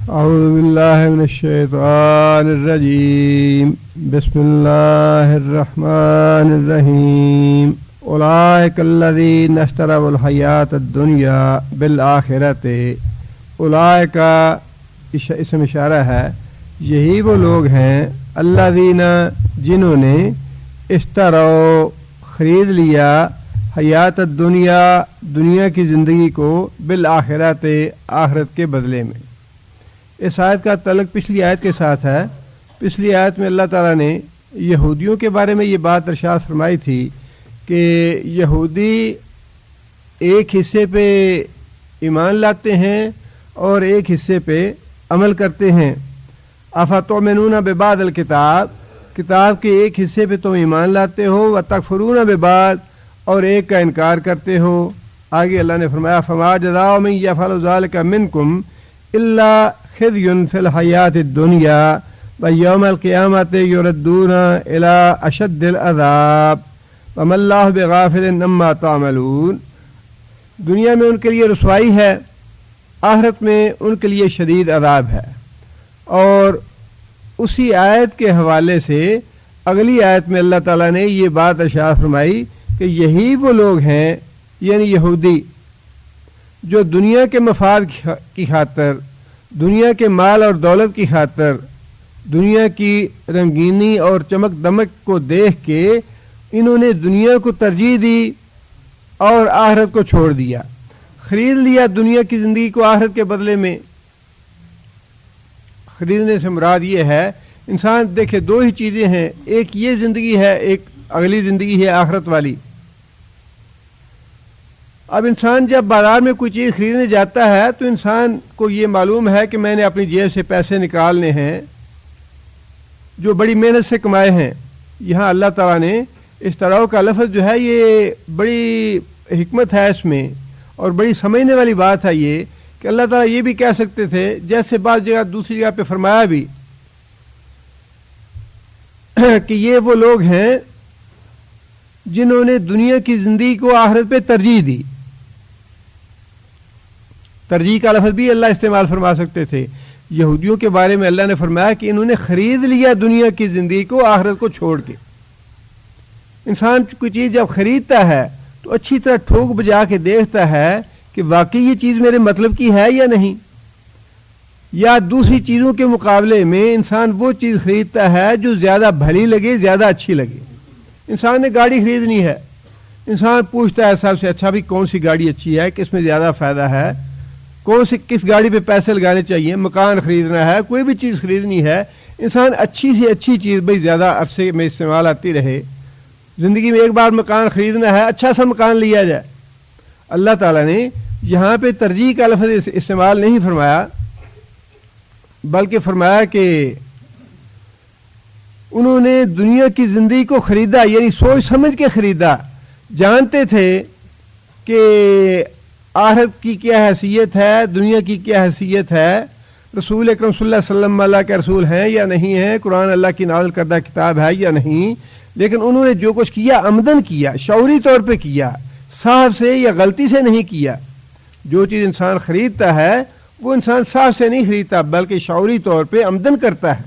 اعوذ باللہ من الشیطان الرجیم بسم اللہ الرحمن الرحیم اولئک الذین اشتروا الحیاۃ الدنیا بالآخرۃ. اولئک اسم اشارہ ہے، یہی وہ لوگ ہیں الذین جنہوں نے اشتروا خرید لیا حیات الدنیا دنیا کی زندگی کو بالآخرۃ آخرت کے بدلے میں. اس آیت کا تعلق پچھلی آیت کے ساتھ ہے. پچھلی آیت میں اللہ تعالیٰ نے یہودیوں کے بارے میں یہ بات ارشاد فرمائی تھی کہ یہودی ایک حصے پہ ایمان لاتے ہیں اور ایک حصے پہ عمل کرتے ہیں. افتؤمنون ببعض الکتاب، کتاب کے ایک حصے پہ تم ایمان لاتے ہو، وتکفرون ببعض، اور ایک کا انکار کرتے ہو. آگے اللہ نے فرمایا فما جزاء من یفعل ذلک منکم الا خزی فی الحیات الدنیا ویوم القیامت یردون الی اشد العذاب وما اللہ بغافل عما تعملون. دنیا میں ان کے لیے رسوائی ہے، آخرت میں ان کے لیے شدید عذاب ہے. اور اسی آیت کے حوالے سے اگلی آیت میں اللہ تعالیٰ نے یہ بات ارشاد فرمائی کہ یہی وہ لوگ ہیں یعنی یہودی جو دنیا کے مفاد کی خاطر، دنیا کے مال اور دولت کی خاطر، دنیا کی رنگینی اور چمک دمک کو دیکھ کے انہوں نے دنیا کو ترجیح دی اور آخرت کو چھوڑ دیا. خرید لیا دنیا کی زندگی کو آخرت کے بدلے میں. خریدنے سے مراد یہ ہے، انسان دیکھے دو ہی چیزیں ہیں، ایک یہ زندگی ہے، ایک اگلی زندگی ہے آخرت والی. اب انسان جب بازار میں کوئی چیز خریدنے جاتا ہے تو انسان کو یہ معلوم ہے کہ میں نے اپنی جیب سے پیسے نکالنے ہیں جو بڑی محنت سے کمائے ہیں. یہاں اللہ تعالیٰ نے اشتراء کا لفظ جو ہے یہ بڑی حکمت ہے اس میں اور بڑی سمجھنے والی بات ہے یہ کہ اللہ تعالیٰ یہ بھی کہہ سکتے تھے، جیسے بعض جگہ دوسری جگہ پہ فرمایا بھی کہ یہ وہ لوگ ہیں جنہوں نے دنیا کی زندگی کو آخرت پہ ترجیح دی. ترجیح کا لفظ بھی اللہ استعمال فرما سکتے تھے. یہودیوں کے بارے میں اللہ نے فرمایا کہ انہوں نے خرید لیا دنیا کی زندگی کو آخرت کو چھوڑ کے. انسان کوئی چیز جب خریدتا ہے تو اچھی طرح ٹھوک بجا کے دیکھتا ہے کہ واقعی یہ چیز میرے مطلب کی ہے یا نہیں، یا دوسری چیزوں کے مقابلے میں انسان وہ چیز خریدتا ہے جو زیادہ بھلی لگے، زیادہ اچھی لگے. انسان نے گاڑی خریدنی ہے، انسان پوچھتا ہے سب سے اچھا بھی کون سی گاڑی اچھی ہے، کس میں زیادہ فائدہ ہے، کس گاڑی پہ پیسے لگانے چاہیے. مکان خریدنا ہے، کوئی بھی چیز خریدنی ہے، انسان اچھی سے اچھی چیز بھائی زیادہ عرصے میں استعمال آتی رہے. زندگی میں ایک بار مکان خریدنا ہے، اچھا سا مکان لیا جائے. اللہ تعالیٰ نے یہاں پہ ترجیح کا لفظ استعمال نہیں فرمایا بلکہ فرمایا کہ انہوں نے دنیا کی زندگی کو خریدا، یعنی سوچ سمجھ کے خریدا. جانتے تھے کہ آخرت کی کیا حیثیت ہے، دنیا کی کیا حیثیت ہے، رسول اکرم صلی اللہ علیہ وسلم اللہ کے رسول ہیں یا نہیں ہیں، قرآن اللہ کی نازل کردہ کتاب ہے یا نہیں. لیکن انہوں نے جو کچھ کیا عمدن کیا، شعوری طور پہ کیا، صاحب سے یا غلطی سے نہیں کیا. جو چیز انسان خریدتا ہے وہ انسان صاحب سے نہیں خریدتا بلکہ شعوری طور پہ عمدن کرتا ہے.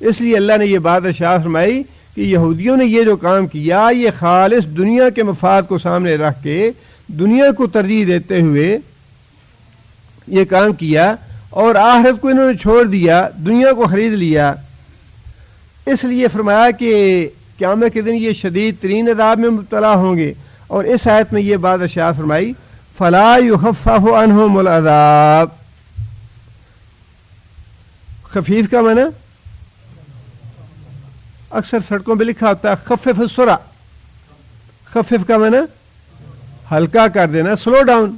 اس لیے اللہ نے یہ بات ارشاد فرمائی کہ یہودیوں نے یہ جو کام کیا یہ خالص دنیا کے مفاد کو سامنے رکھ کے دنیا کو ترجیح دیتے ہوئے یہ کام کیا اور آخرت کو انہوں نے چھوڑ دیا، دنیا کو خرید لیا. اس لیے فرمایا کہ قیامت کے دن یہ شدید ترین عذاب میں مبتلا ہوں گے. اور اس آیت میں یہ بات ارشاد فرمائی فلا یخفف عنہم العذاب. خفیف کا معنی اکثر سڑکوں پہ لکھا ہوتا ہے خفف السرع. خفف کا معنی ہلکا کر دینا، سلو ڈاؤن.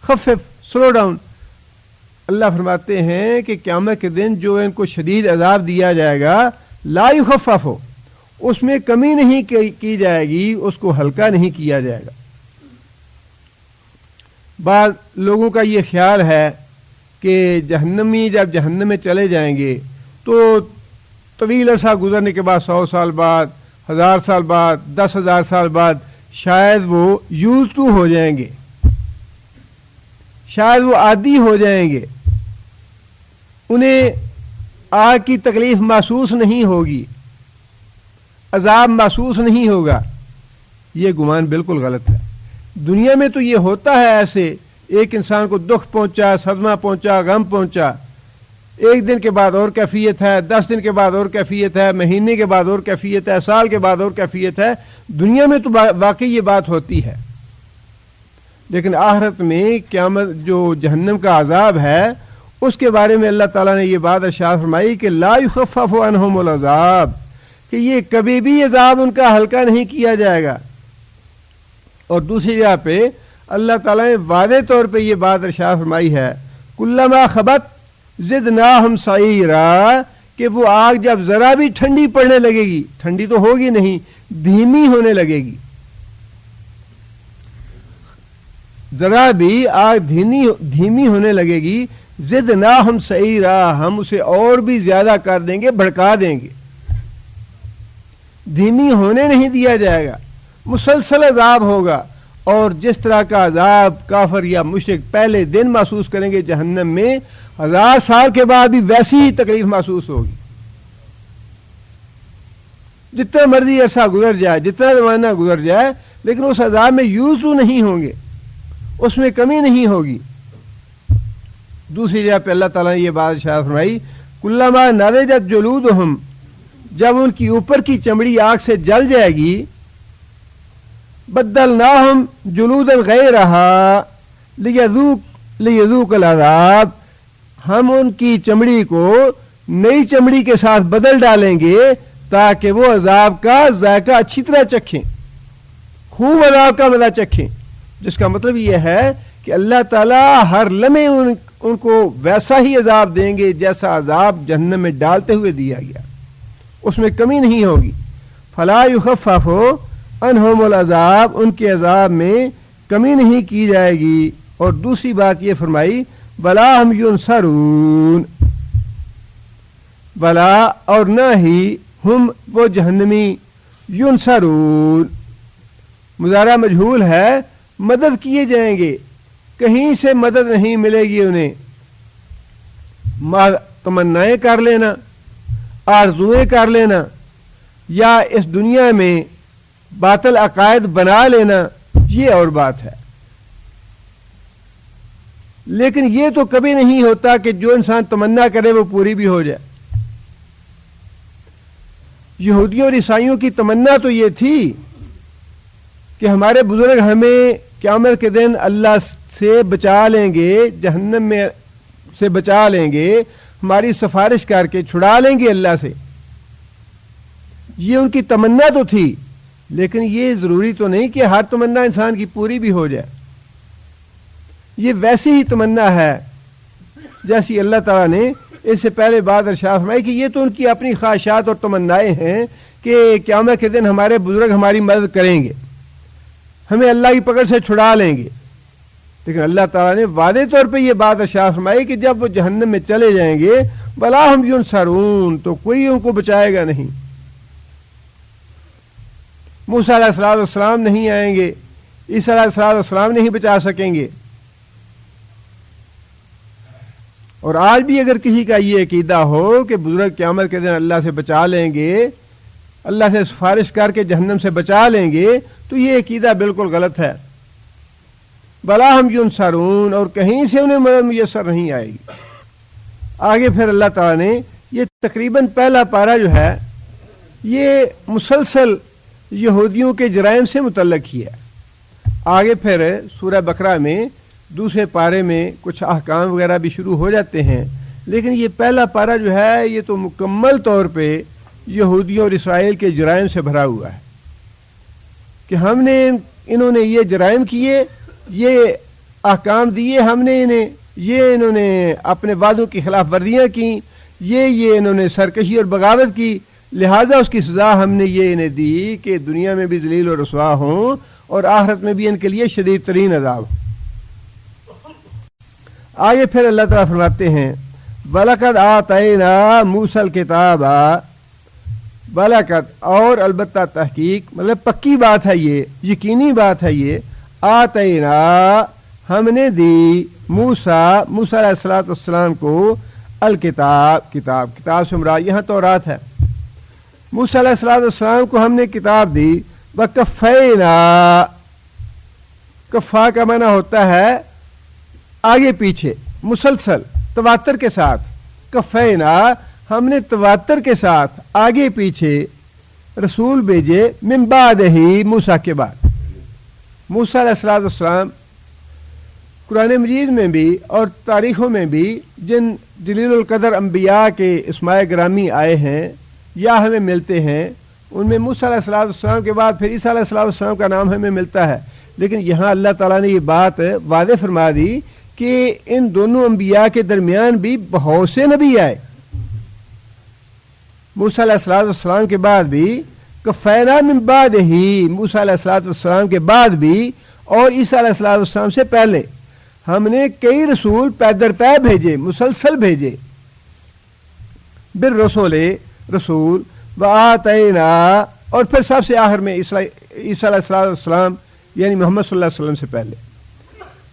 خفف، slow down. اللہ فرماتے ہیں کہ قیامت کے دن جو ان کو شدید عذاب دیا جائے گا لا یخفف، اس میں کمی نہیں کی جائے گی، اس کو ہلکا نہیں کیا جائے گا. بعض لوگوں کا یہ خیال ہے کہ جہنمی جب جہنم میں چلے جائیں گے تو طویل عرصہ گزرنے کے بعد 100 سال بعد، 1000 سال بعد، 10,000 سال بعد شاید وہ یوز ٹو ہو جائیں گے، شاید وہ عادی ہو جائیں گے. انہیں آگ کی تکلیف محسوس نہیں ہوگی، عذاب محسوس نہیں ہوگا، یہ گمان بالکل غلط ہے۔ دنیا میں تو یہ ہوتا ہے ایسے، ایک انسان کو دکھ پہنچا، صدمہ پہنچا، غم پہنچا، ایک دن کے بعد اور کیفیت ہے، 10 دن کے بعد اور کیفیت ہے، مہینے کے بعد اور کیفیت ہے، سال کے بعد اور کیفیت ہے۔ دنیا میں تو واقعی یہ بات ہوتی ہے، لیکن آخرت میں قیامت جو جہنم کا عذاب ہے اس کے بارے میں اللہ تعالیٰ نے یہ بات ارشاد فرمائی کہ لا یخفف عنہم العذاب، کہ یہ کبھی بھی عذاب ان کا ہلکا نہیں کیا جائے گا۔ اور دوسری جگہ پہ اللہ تعالیٰ نے واضح طور پہ یہ بات ارشاد فرمائی ہے کلما خبت زدناہم سعیرا، کہ وہ آگ جب ذرا بھی ٹھنڈی پڑنے لگے گی، ٹھنڈی تو ہوگی نہیں، دھیمی ہونے لگے گی، ذرا بھی آگ دھیمی ہونے لگے گی، زدناہم سعیرا، ہم اسے اور بھی زیادہ کر دیں گے، بھڑکا دیں گے، دھیمی ہونے نہیں دیا جائے گا، مسلسل عذاب ہوگا۔ اور جس طرح کا عذاب کافر یا مشرک پہلے دن محسوس کریں گے جہنم میں، 1000 سال کے بعد بھی ویسی ہی تکلیف محسوس ہوگی۔ جتنا مرضی عرصہ گزر جائے، جتنا زمانہ گزر جائے، لیکن اس عذاب میں یوزو نہیں ہوں گے، اس میں کمی نہیں ہوگی۔ دوسری جگہ پہ اللہ تعالیٰ نے یہ بات ارشاد فرمائی کلما نضجت جلودہم، جب ان کی اوپر کی چمڑی آگ سے جل جائے گی، بدلناہم جلودا غیرہا لیذوق العذاب، ہم ان کی چمڑی کو نئی چمڑی کے ساتھ بدل ڈالیں گے تاکہ وہ عذاب کا ذائقہ اچھی طرح چکھیں، خوب عذاب کا مزہ چکھیں۔ جس کا مطلب یہ ہے کہ اللہ تعالیٰ ہر لمحے ان کو ویسا ہی عذاب دیں گے جیسا عذاب جہنم میں ڈالتے ہوئے دیا گیا، اس میں کمی نہیں ہوگی۔ فلا یخفف عنہم العذاب، ان کے عذاب میں کمی نہیں کی جائے گی۔ اور دوسری بات یہ فرمائی بلا ہم ینصرون، بلا اور نہ ہی ہم وہ جہنمی ینصرون، مضارع مجہول ہے، مدد کیے جائیں گے، کہیں سے مدد نہیں ملے گی انہیں۔ تمنائیں کر لینا، آرزویں کر لینا، یا اس دنیا میں باطل عقائد بنا لینا، یہ اور بات ہے، لیکن یہ تو کبھی نہیں ہوتا کہ جو انسان تمنا کرے وہ پوری بھی ہو جائے۔ یہودیوں اور عیسائیوں کی تمنا تو یہ تھی کہ ہمارے بزرگ ہمیں قیامت کے دن اللہ سے بچا لیں گے، جہنم میں سے بچا لیں گے، ہماری سفارش کر کے چھڑا لیں گے اللہ سے، یہ ان کی تمنا تو تھی، لیکن یہ ضروری تو نہیں کہ ہر تمنا انسان کی پوری بھی ہو جائے۔ یہ ویسی ہی تمنا ہے جیسی اللہ تعالیٰ نے اس سے پہلے بات ارشاد فرمائی کہ یہ تو ان کی اپنی خواہشات اور تمنائیں ہیں کہ قیامت کے دن ہمارے بزرگ ہماری مدد کریں گے، ہمیں اللہ کی پکڑ سے چھڑا لیں گے۔ لیکن اللہ تعالیٰ نے واضح طور پہ یہ بات ارشاد فرمائی کہ جب وہ جہنم میں چلے جائیں گے بلا ہم ینصرون، تو کوئی ان کو بچائے گا نہیں، موسیٰ علیہ السلام نہیں آئیں گے، عیسیٰ علیہ السلام نہیں بچا سکیں گے۔ اور آج بھی اگر کسی کا یہ عقیدہ ہو کہ بزرگ قیامت کے دن اللہ سے بچا لیں گے، اللہ سے سفارش کر کے جہنم سے بچا لیں گے، تو یہ عقیدہ بالکل غلط ہے۔ بلا ہم ینصرون، اور کہیں سے انہیں مدد میسر نہیں آئے گی۔ آگے پھر اللہ تعالیٰ نے یہ تقریباً پہلا پارہ جو ہے یہ مسلسل یہودیوں کے جرائم سے متعلق ہی ہے۔ آگے پھر سورہ بقرہ میں دوسرے پارے میں کچھ احکام وغیرہ بھی شروع ہو جاتے ہیں، لیکن یہ پہلا پارہ جو ہے یہ تو مکمل طور پہ یہودیوں اور اسرائیل کے جرائم سے بھرا ہوا ہے کہ انہوں نے یہ جرائم کیے، یہ احکام دیے ہم نے انہوں نے اپنے وعدوں کی خلاف ورزیاں کی، یہ انہوں نے سرکشی اور بغاوت کی، لہٰذا اس کی سزا ہم نے یہ انہیں دی کہ دنیا میں بھی ذلیل و رسوا ہوں اور آخرت میں بھی ان کے لیے شدید ترین عذاب۔ آگے پھر اللہ تعالیٰ فرماتے ہیں بَلَقَدْ آتَيْنَا مُوسَى الْكِتَابَ، بلکت اور البتہ تحقیق، مطلب پکی بات ہے، یہ یقینی بات ہے، یہ آتینا ہم نے دی موسیٰ علیہ السلام کو الکتاب، کتاب سے مراد یہاں تورات ہے۔ موسیٰ علیہ السلام کو ہم نے کتاب دی، وَكَفَّيْنَا، کفا کا معنی ہوتا ہے آگے پیچھے، مسلسل تواتر کے ساتھ۔ کفینا، ہم نے تواتر کے ساتھ آگے پیچھے رسول بھیجے، من بعد ہی، موسیٰ کے بعد۔ موسیٰ علیہ السلام قرآن مجید میں بھی اور تاریخوں میں بھی جن جلیل القدر انبیاء کے اسماء گرامی آئے ہیں یا ہمیں ملتے ہیں، ان میں موسیٰ علیہ السلام کے بعد پھر عیسیٰ علیہ السلام کا نام ہمیں ملتا ہے، لیکن یہاں اللہ تعالیٰ نے یہ بات واضح فرما دی کہ ان دونوں انبیاء کے درمیان بھی بہت سے نبی آئے۔ موسیٰ علیہ السلام کے بعد بھی، کفینا من بعد ہی، موسیٰ علیہ السلام کے بعد بھی اور عیسیٰ علیہ السلام سے پہلے ہم نے کئی رسول پے در پے بھیجے، مسلسل بھیجے، بالرسول، رسول، وآتینا، اور پھر سب سے آخر میں عیسیٰ علیہ السلام یعنی محمد صلی اللہ علیہ وسلم سے پہلے،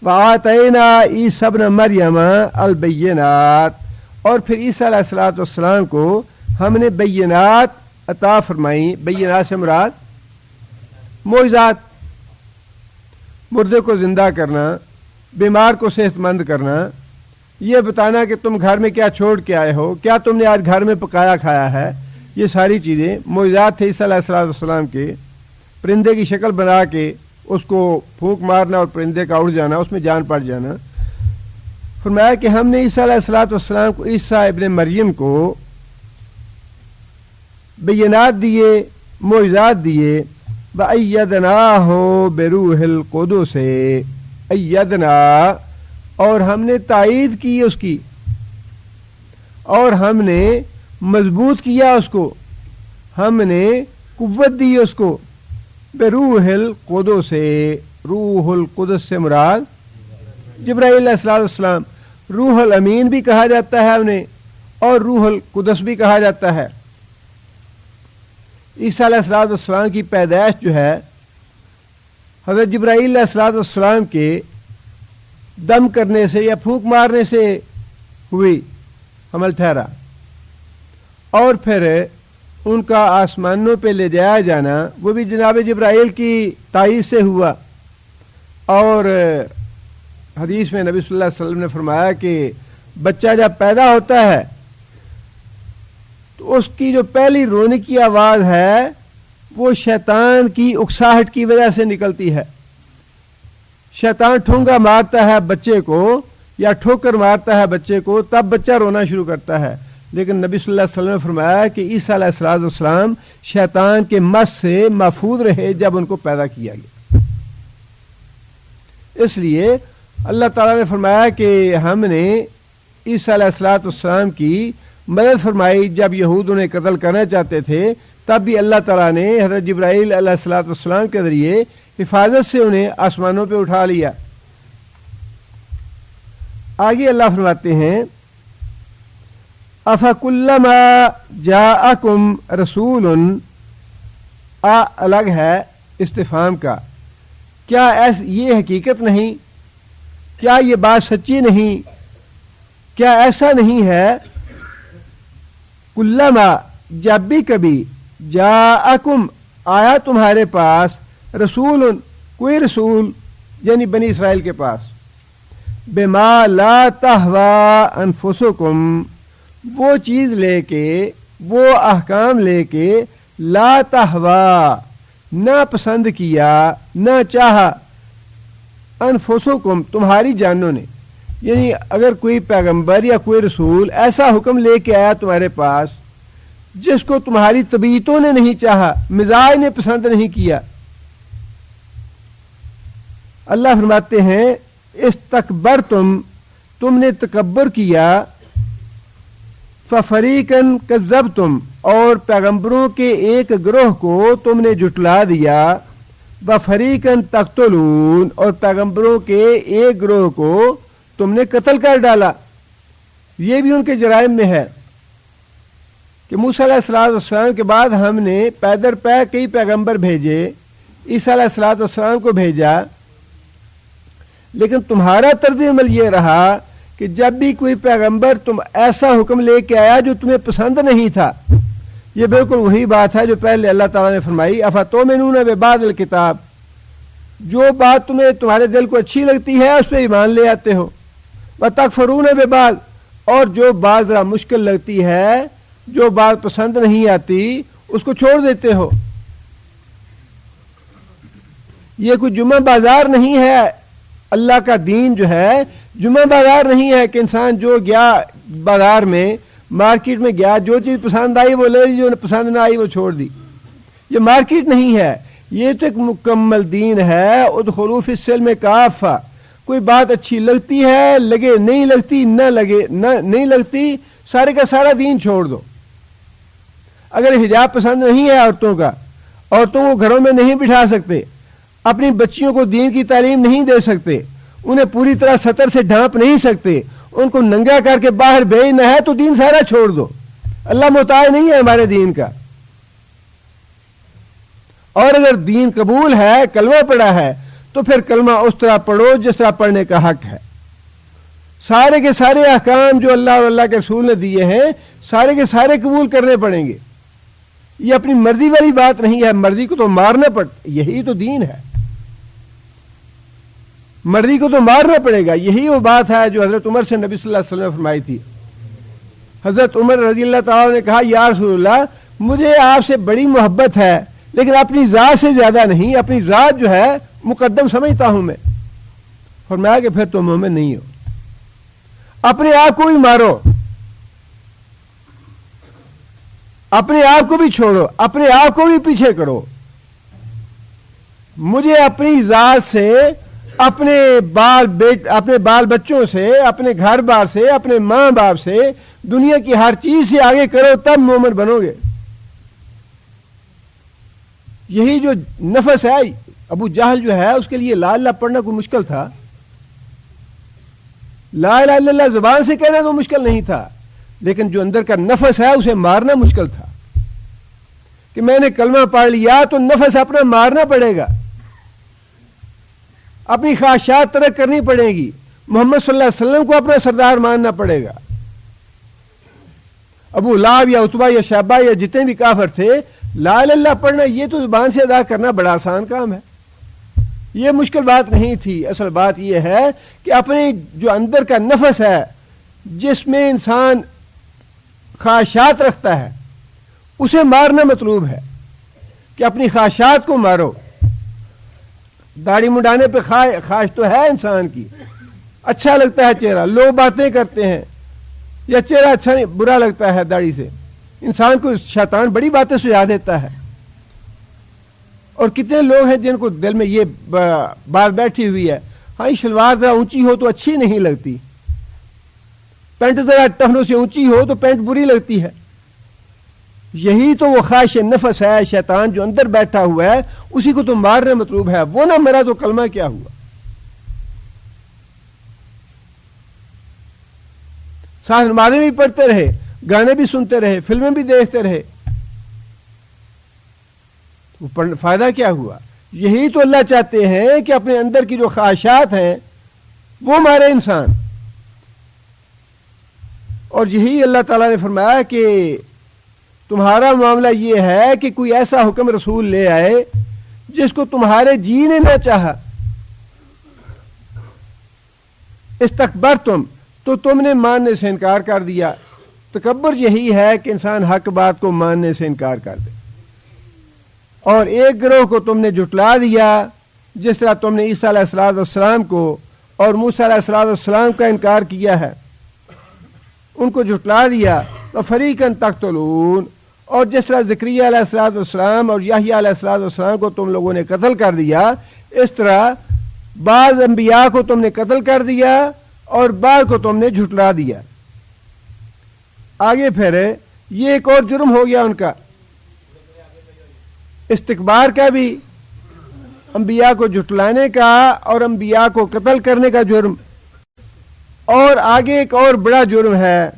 وآتینا عیسیٰ ابن مریم البینات، اور پھر عیسیٰ علیہ السلام کو ہم نے بینات عطا فرمائی۔ بینات سے مراد معجزات، مردے کو زندہ کرنا، بیمار کو صحت مند کرنا، یہ بتانا کہ تم گھر میں کیا چھوڑ کے آئے ہو، کیا تم نے آج گھر میں پکایا کھایا ہے، یہ ساری چیزیں معجزات تھے عیسیٰ علیہ السلام کے۔ پرندے کی شکل بنا کے اس کو پھونک مارنا اور پرندے کا اڑ جانا، اس میں جان پڑ جانا۔ فرمایا کہ ہم نے عیسیٰ علیہ السلام کو، عیسیٰ ابن مریم کو بینات دیے، معجزات دیے، وَأَيَّدْنَاهُ بِرُوحِ الْقُدُسِ، ایدنا، اور ہم نے تائید کی اس کی، اور ہم نے مضبوط کیا اس کو، ہم نے قوت دی اس کو، بروح القدس، روح القدس سے مراد جبرائیل علیہ السلام، روح الامین بھی کہا جاتا ہے انہیں اور روح القدس بھی کہا جاتا ہے۔ عیسیٰ علیہ السلام کی پیدائش جو ہے حضرت جبرائیل علیہ السلام کے دم کرنے سے یا پھونک مارنے سے ہوئی، حمل ٹھہرا، اور پھر ان کا آسمانوں پہ لے جایا جانا وہ بھی جناب جبرائیل کی تائید سے ہوا۔ اور حدیث میں نبی صلی اللہ علیہ وسلم نے فرمایا کہ بچہ جب پیدا ہوتا ہے تو اس کی جو پہلی رونے کی آواز ہے وہ شیطان کی اکساہٹ کی وجہ سے نکلتی ہے۔ شیطان ٹھونگا مارتا ہے بچے کو یا ٹھوکر مارتا ہے بچے کو، تب بچہ رونا شروع کرتا ہے، لیکن نبی صلی اللہ علیہ وسلم نے فرمایا کہ عیسیٰ علیہ السلام شیطان کے مس سے محفوظ رہے جب ان کو پیدا کیا گیا۔ اس لیے اللہ تعالیٰ نے فرمایا کہ ہم نے عیسیٰ علیہ السلام کی مدد فرمائی جب یہود انہیں قتل کرنا چاہتے تھے، تب بھی اللہ تعالیٰ نے حضرت جبرائیل علیہ السلام کے ذریعے حفاظت سے انہیں آسمانوں پہ اٹھا لیا۔ آگے اللہ فرماتے ہیں افکلما جاءکم رسول، الگ ہے استفہام کا، کیا یہ حقیقت نہیں، کیا یہ بات سچی نہیں، کیا ایسا نہیں ہے، کلما جب بھی کبھی، جاءکم آیا تمہارے پاس، رسول کوئی رسول یعنی بنی اسرائیل کے پاس، بما لا تہوی انفسکم، وہ چیز لے کے، وہ احکام لے کے، لا تہوی نہ پسند کیا، نہ چاہا، انفسکم تمہاری جانوں نے، یعنی اگر کوئی پیغمبر یا کوئی رسول ایسا حکم لے کے آیا تمہارے پاس جس کو تمہاری طبیعتوں نے نہیں چاہا، مزاج نے پسند نہیں کیا، اللہ فرماتے ہیں استکبرتم، تم نے تکبر کیا، ففریقاً کذبتم، اور پیغمبروں کے ایک گروہ کو تم نے جھٹلا دیا، وفریقاً تقتلون، اور پیغمبروں کے ایک گروہ کو تم نے قتل کر ڈالا۔ یہ بھی ان کے جرائم میں ہے کہ موسیٰ علیہ السلام کے بعد ہم نے پیدر پے کئی پیغمبر بھیجے، عیسیٰ علیہ السلام کو بھیجا، لیکن تمہارا طرز عمل یہ رہا کہ جب بھی کوئی پیغمبر تم ایسا حکم لے کے آیا جو تمہیں پسند نہیں تھا، یہ بالکل وہی بات ہے جو پہلے اللہ تعالیٰ نے فرمائی، افتؤمنون ببعض الکتاب، جو بات تمہیں تمہارے دل کو اچھی لگتی ہے اس پہ ایمان لے آتے ہو، وتکفرون ببعض، اور جو بات ذرا مشکل لگتی ہے، جو بات پسند نہیں آتی اس کو چھوڑ دیتے ہو۔ یہ کوئی جمعہ بازار نہیں ہے، اللہ کا دین جو ہے جمعہ بازار نہیں ہے کہ انسان جو گیا بازار میں مارکیٹ میں گیا، جو چیز پسند آئی وہ لے لی، جو پسند نہ آئی وہ چھوڑ دی۔ یہ مارکیٹ نہیں ہے، یہ تو ایک مکمل دین ہے۔ ادخلوا فی السلم کافہ، کوئی بات اچھی لگتی ہے، لگے نہیں لگتی، نہ لگے نہیں لگتی، سارے کا سارا دین چھوڑ دو۔ اگر حجاب پسند نہیں ہے عورتوں کا، عورتوں کو گھروں میں نہیں بٹھا سکتے، اپنی بچیوں کو دین کی تعلیم نہیں دے سکتے، انہیں پوری طرح سطر سے ڈھانپ نہیں سکتے، ان کو ننگا کر کے باہر بھیجنا ہے تو دین سارا چھوڑ دو۔ اللہ محتاج نہیں ہے ہمارے دین کا۔ اور اگر دین قبول ہے، کلمہ پڑھا ہے، تو پھر کلمہ اس طرح پڑھو جس طرح پڑھنے کا حق ہے۔ سارے کے سارے احکام جو اللہ اور اللہ کے رسول نے دیے ہیں، سارے کے سارے قبول کرنے پڑیں گے۔ یہ اپنی مرضی والی بات نہیں ہے، مرضی کو تو مارنا یہی تو دین ہے، مرضی کو تو مارنا پڑے گا۔ یہی وہ بات ہے جو حضرت عمر سے نبی صلی اللہ علیہ وسلم نے فرمائی تھی۔ حضرت عمر رضی اللہ تعالیٰ نے کہا، یا رسول اللہ، مجھے آپ سے بڑی محبت ہے لیکن اپنی ذات سے زیادہ نہیں، اپنی ذات جو ہے مقدم سمجھتا ہوں میں۔ فرمایا کہ پھر تم مومن نہیں ہو، اپنے آپ کو بھی مارو، اپنے آپ کو بھی چھوڑو، اپنے آپ کو بھی پیچھے کرو، مجھے اپنی ذات سے، اپنے بال بچوں سے، اپنے گھر بار سے، اپنے ماں باپ سے، دنیا کی ہر چیز سے آگے کرو، تب مومن بنو گے۔ یہی جو نفس ہے، ابو جہل جو ہے اس کے لیے لا الہ پڑھنا کوئی مشکل تھا؟ لا الہ الا اللہ زبان سے کہنا تو مشکل نہیں تھا، لیکن جو اندر کا نفس ہے اسے مارنا مشکل تھا۔ کہ میں نے کلمہ پڑھ لیا تو نفس اپنا مارنا پڑے گا، اپنی خواہشات ترک کرنی پڑے گی، محمد صلی اللہ علیہ وسلم کو اپنا سردار ماننا پڑے گا۔ ابو لہب یا عتبہ یا شیبہ یا جتنے بھی کافر تھے، لا الہ الا اللہ پڑھنا یہ تو زبان سے ادا کرنا بڑا آسان کام ہے، یہ مشکل بات نہیں تھی۔ اصل بات یہ ہے کہ اپنے جو اندر کا نفس ہے، جس میں انسان خواہشات رکھتا ہے، اسے مارنا مطلوب ہے، کہ اپنی خواہشات کو مارو۔ داڑھی مڈانے پہ خواہش تو ہے انسان کی، اچھا لگتا ہے چہرہ، لوگ باتیں کرتے ہیں، یا چہرہ اچھا نہیں برا لگتا ہے داڑھی سے، انسان کو شیطان بڑی باتیں سجا دیتا ہے۔ اور کتنے لوگ ہیں جن کو دل میں یہ بات بیٹھی ہوئی ہے، ہاں شلوار ذرا اونچی ہو تو اچھی نہیں لگتی، پینٹ ذرا ٹخنوں سے اونچی ہو تو پینٹ بری لگتی ہے۔ یہی تو وہ خواہش نفس ہے، شیطان جو اندر بیٹھا ہوا ہے، اسی کو تو مارنا مطلوب ہے۔ وہ نہ مرا تو کلمہ کیا ہوا؟ ساتھ نمازیں بھی پڑھتے رہے، گانے بھی سنتے رہے، فلمیں بھی دیکھتے رہے، فائدہ کیا ہوا؟ یہی تو اللہ چاہتے ہیں کہ اپنے اندر کی جو خواہشات ہیں وہ مارے انسان۔ اور یہی اللہ تعالیٰ نے فرمایا کہ تمہارا معاملہ یہ ہے کہ کوئی ایسا حکم رسول لے آئے جس کو تمہارے جی نے نہ چاہا، استکبرتم، تو تم نے ماننے سے انکار کر دیا۔ تکبر یہی ہے کہ انسان حق بات کو ماننے سے انکار کر دے۔ اور ایک گروہ کو تم نے جھٹلا دیا، جس طرح تم نے عیسیٰ علیہ السلام کو اور موسیٰ علیہ السلام کا انکار کیا ہے، ان کو جھٹلا دیا۔ تو فریقاً تقتلون، اور جس طرح زکریا علیہ السلام اور یحییٰ علیہ السلام کو تم لوگوں نے قتل کر دیا، اس طرح بعض انبیاء کو تم نے قتل کر دیا اور بعض کو تم نے جھٹلا دیا۔ آگے پھر یہ ایک اور جرم ہو گیا ان کا، استکبار کا بھی، انبیاء کو جھٹلانے کا اور انبیاء کو قتل کرنے کا جرم۔ اور آگے ایک اور بڑا جرم ہے،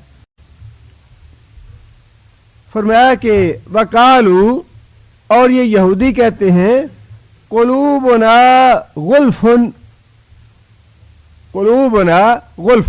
فرمایا کہ وقالو، اور یہ یہودی کہتے ہیں، قلوبنا غلف، قلوبنا غلف،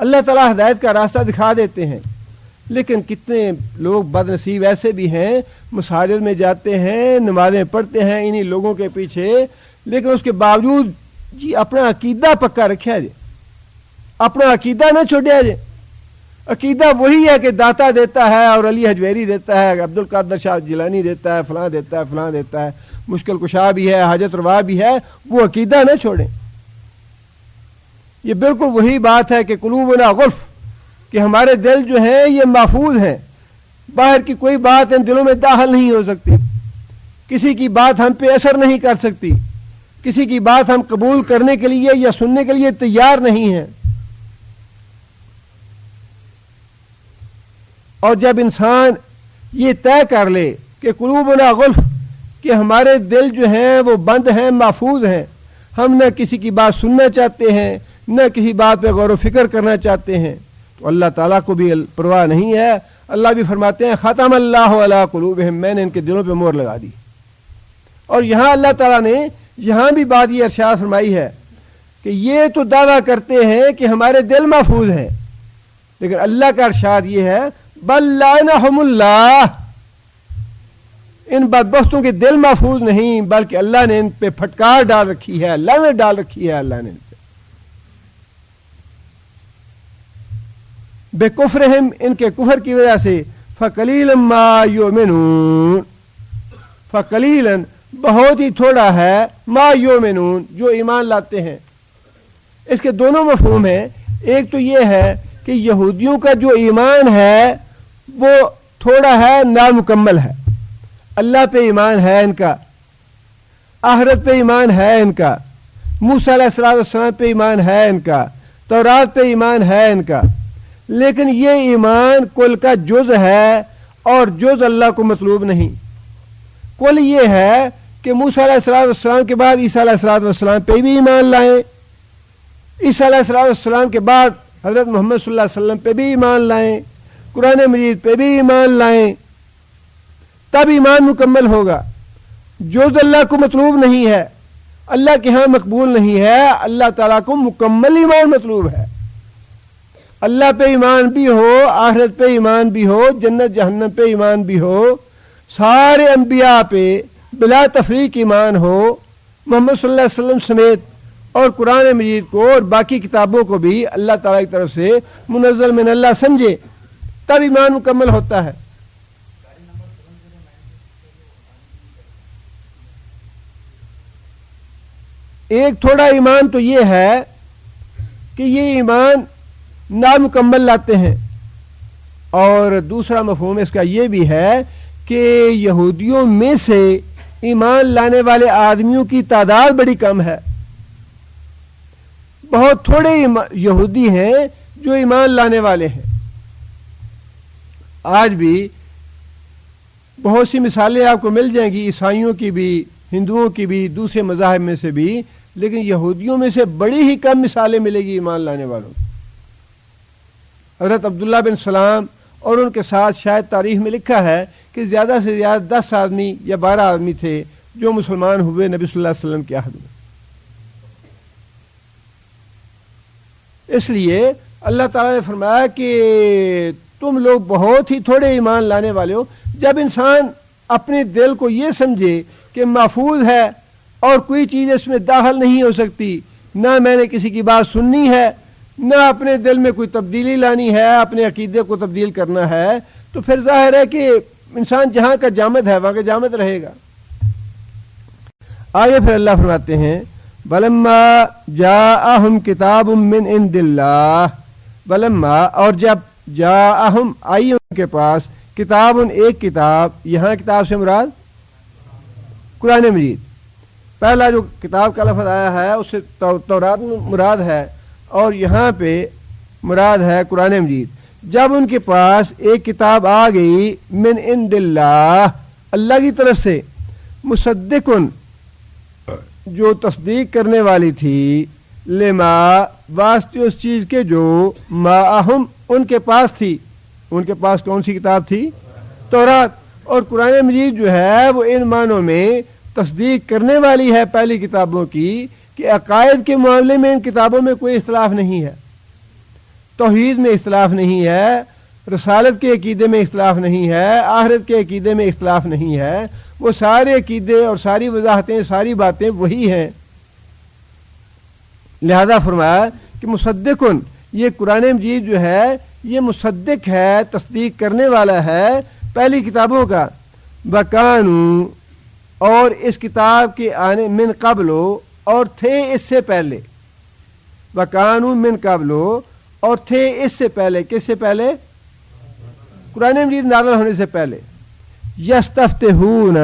اللہ تعالیٰ ہدایت کا راستہ دکھا دیتے ہیں، لیکن کتنے لوگ بد نصیب ایسے بھی ہیں، مساجد میں جاتے ہیں، نمازیں پڑھتے ہیں انہی لوگوں کے پیچھے، لیکن اس کے باوجود جی اپنا عقیدہ پکا رکھا جائے، اپنا عقیدہ نہ چھوڑیا جائے۔ عقیدہ وہی ہے کہ داتا دیتا ہے اور علی حجویری دیتا ہے، عبد القادر شاہ جیلانی دیتا ہے، فلاں دیتا ہے، فلاں دیتا ہے، مشکل کشا بھی ہے، حاجت روا بھی ہے، وہ عقیدہ نہ چھوڑیں۔ یہ بالکل وہی بات ہے کہ قلوبنا غلف، کہ ہمارے دل جو ہیں یہ محفوظ ہیں، باہر کی کوئی بات ان دلوں میں داخل نہیں ہو سکتی، کسی کی بات ہم پہ اثر نہیں کر سکتی، کسی کی بات ہم قبول کرنے کے لیے یا سننے کے لیے تیار نہیں ہیں۔ اور جب انسان یہ طے کر لے کہ قلوبنا غلف، کہ ہمارے دل جو ہیں وہ بند ہیں، محفوظ ہیں، ہم نہ کسی کی بات سننا چاہتے ہیں، نہ کسی بات پہ غور و فکر کرنا چاہتے ہیں، تو اللہ تعالیٰ کو بھی پرواہ نہیں ہے۔ اللہ بھی فرماتے ہیں ختم اللہ علی قلوبہم، میں نے ان کے دلوں پہ مہر لگا دی۔ اور یہاں اللہ تعالیٰ نے یہاں بھی بات یہ ارشاد فرمائی ہے کہ یہ تو دعویٰ کرتے ہیں کہ ہمارے دل محفوظ ہیں، لیکن اللہ کا ارشاد یہ ہے بل لعنہم اللہ، ان بدبختوں کے دل محفوظ نہیں بلکہ اللہ نے ان پہ پھٹکار ڈال رکھی ہے، لعنت ڈال رکھی ہے اللہ نے ان پہ، بے کفرہم، ان کے کفر کی وجہ سے، فقلیلا ما یؤمنون، فقلیلا بہت ہی تھوڑا ہے، ما یؤمنون جو ایمان لاتے ہیں۔ اس کے دونوں مفہوم ہیں، ایک تو یہ ہے کہ یہودیوں کا جو ایمان ہے وہ تھوڑا ہے، نامکمل ہے، اللہ پہ ایمان ہے ان کا، آخرت پہ ایمان ہے ان کا، موسیٰ علیہ السلام پہ ایمان ہے ان کا، تورات پہ ایمان ہے ان کا، لیکن یہ ایمان کل کا جز ہے اور جز اللہ کو مطلوب نہیں۔ کل یہ ہے کہ موسیٰ علیہ السلام کے بعد عیسیٰ علیہ السلام پہ بھی ایمان لائیں، عیسیٰ علیہ السلام کے بعد حضرت محمد صلی اللہ علیہ وسلم پہ بھی ایمان لائیں، قرآن مجید پہ بھی ایمان لائیں، تب ایمان مکمل ہوگا۔ جز اللہ کو مطلوب نہیں ہے، اللہ کے ہاں مقبول نہیں ہے، اللہ تعالیٰ کو مکمل ایمان مطلوب ہے۔ اللہ پہ ایمان بھی ہو، آخرت پہ ایمان بھی ہو، جنت جہنم پہ ایمان بھی ہو، سارے انبیاء پہ بلا تفریق ایمان ہو، محمد صلی اللہ علیہ وسلم سمیت، اور قرآن مجید کو اور باقی کتابوں کو بھی اللہ تعالیٰ کی طرف سے منزل من اللہ سمجھے، تب ایمان مکمل ہوتا ہے۔ ایک تھوڑا ایمان تو یہ ہے کہ یہ ایمان نامکمل لاتے ہیں، اور دوسرا مفہوم اس کا یہ بھی ہے کہ یہودیوں میں سے ایمان لانے والے آدمیوں کی تعداد بڑی کم ہے، بہت تھوڑے یہودی ہیں جو ایمان لانے والے ہیں۔ آج بھی بہت سی مثالیں آپ کو مل جائیں گی، عیسائیوں کی بھی، ہندوؤں کی بھی، دوسرے مذاہب میں سے بھی، لیکن یہودیوں میں سے بڑی ہی کم مثالیں ملے گی ایمان لانے والوں۔ حضرت عبداللہ بن سلام اور ان کے ساتھ شاید تاریخ میں لکھا ہے کہ زیادہ سے زیادہ 10 آدمی یا 12 آدمی تھے جو مسلمان ہوئے نبی صلی اللہ علیہ وسلم کے عہد میں۔ اس لیے اللہ تعالیٰ نے فرمایا کہ تم لوگ بہت ہی تھوڑے ایمان لانے والے ہو۔ جب انسان اپنے دل کو یہ سمجھے کہ محفوظ ہے اور کوئی چیز اس میں داخل نہیں ہو سکتی، نہ میں نے کسی کی بات سننی ہے، نہ اپنے دل میں کوئی تبدیلی لانی ہے، اپنے عقیدے کو تبدیل کرنا ہے، تو پھر ظاہر ہے کہ انسان جہاں کا جامد ہے وہاں کا جامد رہے گا۔ آگے پھر اللہ فرماتے ہیں بلما جاءہم کتاب من عند اللہ، بلما اور جب جاءہم آئی ان کے پاس، کتاب ایک کتاب، یہاں کتاب سے مراد قرآن مجید، پہلا جو کتاب کا لفظ آیا ہے اس سے تورات مراد ہے، اور یہاں پہ مراد ہے قرآن مجید۔ جب ان کے پاس ایک کتاب آ گئی من عند اللہ، اللہ کی طرف سے، مصدقن جو تصدیق کرنے والی تھی، لما واسطے اس چیز کے جو معہم ان کے پاس تھی۔ ان کے پاس کون سی کتاب تھی؟ تورات۔ اور قرآن مجید جو ہے وہ ان معنوں میں تصدیق کرنے والی ہے پہلی کتابوں کی، کہ عقائد کے معاملے میں ان کتابوں میں کوئی اختلاف نہیں ہے۔ توحید میں اختلاف نہیں ہے، رسالت کے عقیدے میں اختلاف نہیں ہے، آخرت کے عقیدے میں اختلاف نہیں ہے، وہ سارے عقیدے اور ساری وضاحتیں، ساری باتیں وہی ہیں۔ لہذا فرمایا کہ مصدقن، یہ قرآن مجید جو ہے یہ مصدق ہے، تصدیق کرنے والا ہے پہلی کتابوں کا، بکانو، اور اس کتاب کے آنے، من قبلو، اور تھے اس سے پہلے، بکانو من قبلو، اور تھے اس سے پہلے، کس سے پہلے؟ قرآن مجید نازل ہونے سے پہلے، یستفتحون،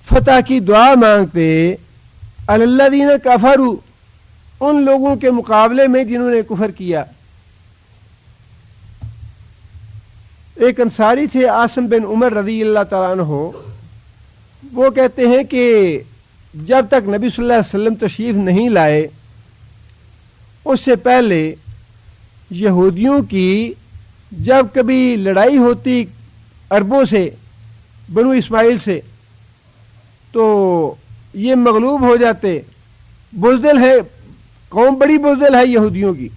فتح کی دعا مانگتے، علی الذین کفروا، ان لوگوں کے مقابلے میں جنہوں نے کفر کیا۔ ایک انصاری تھے عاصم بن عمر رضی اللہ تعالیٰ عنہ، وہ کہتے ہیں کہ جب تک نبی صلی اللہ علیہ وسلم تشریف نہیں لائے اس سے پہلے یہودیوں کی جب کبھی لڑائی ہوتی عربوں سے، بنو اسماعیل سے، تو یہ مغلوب ہو جاتے۔ بزدل ہے قوم، بڑی بزدل ہے یہودیوں کی،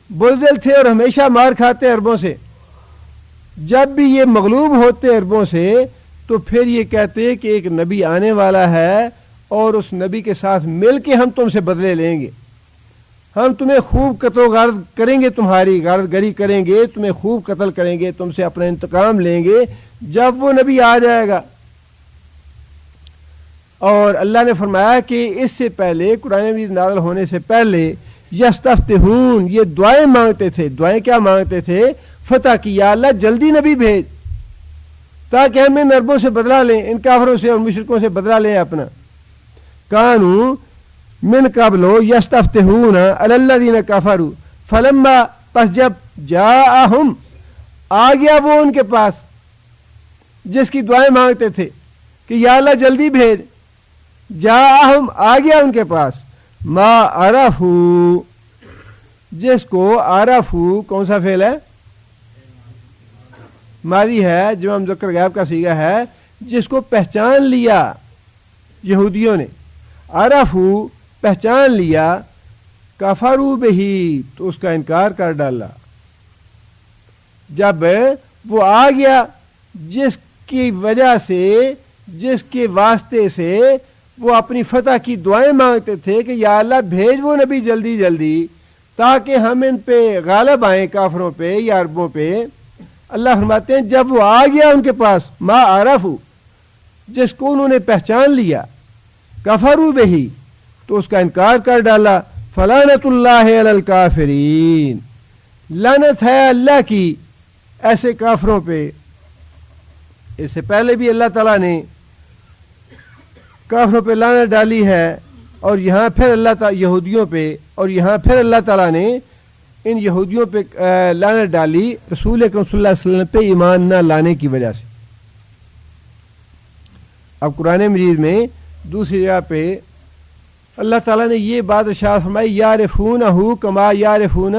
بزدل تھے اور ہمیشہ مار کھاتے عربوں سے۔ جب بھی یہ مغلوب ہوتے عربوں سے تو پھر یہ کہتے کہ ایک نبی آنے والا ہے اور اس نبی کے ساتھ مل کے ہم تم سے بدلے لیں گے، ہم تمہیں خوب قتل و غارت کریں گے، تمہاری غارت گری کریں گے، تمہیں خوب قتل کریں گے، تم سے اپنا انتقام لیں گے جب وہ نبی آ جائے گا۔ اور اللہ نے فرمایا کہ اس سے پہلے، قرآن مجید نازل ہونے سے پہلے، یستفتحون، یہ دعائیں مانگتے تھے۔ دعائیں کیا مانگتے تھے؟ فتح کی، یا اللہ جلدی نبی بھیج تاکہ ہم ان عربوں سے بدلہ لیں، ان کافروں سے اور مشرکوں سے بدلہ لیں اپنا۔ کانو من قبل یستفتحون علی الذین کفروا فلما، پس جب جاءہم، آ گیا وہ ان کے پاس جس کی دعائیں مانگتے تھے کہ یا اللہ جلدی بھیج، جاءہم، آ گیا ان کے پاس، ما عرفو، جس کو عرفو، کون سا فعل ہے؟ ماضی ہے، جمع مذکر غائب کا صیغہ ہے، جس کو پہچان لیا یہودیوں نے، عرفو، پہچان لیا، کفروا بہی، تو اس کا انکار کر ڈالا۔ جب وہ آ گیا جس کی وجہ سے، جس کے واسطے سے وہ اپنی فتح کی دعائیں مانگتے تھے کہ یا اللہ بھیج وہ نبی جلدی جلدی تاکہ ہم ان پہ غالب آئیں، کافروں پہ یا عربوں پہ۔ اللہ فرماتے ہیں جب وہ آ گیا ان کے پاس، ما عرفو، جس کو انہوں نے پہچان لیا، کفروا بہی، تو اس کا انکار کر ڈالا۔ فلعنت اللہ علی الکافرین، لعنت ہے اللہ کی ایسے کافروں پہ۔ اس سے پہلے بھی اللہ تعالیٰ نے کافروں پہ لعنت ڈالی ہے، اور یہاں پھر اللہ تعالیٰ یہودیوں پہ، اور یہاں پھر اللہ تعالیٰ نے ان یہودیوں پہ لعنت ڈالی رسول اکرم صلی اللہ علیہ وسلم پہ ایمان نہ لانے کی وجہ سے۔ اب قرآن مجید میں دوسری جگہ پہ اللہ تعالیٰ نے یہ بات ارشاد فرمائی، یعرفونہ کما یعرفون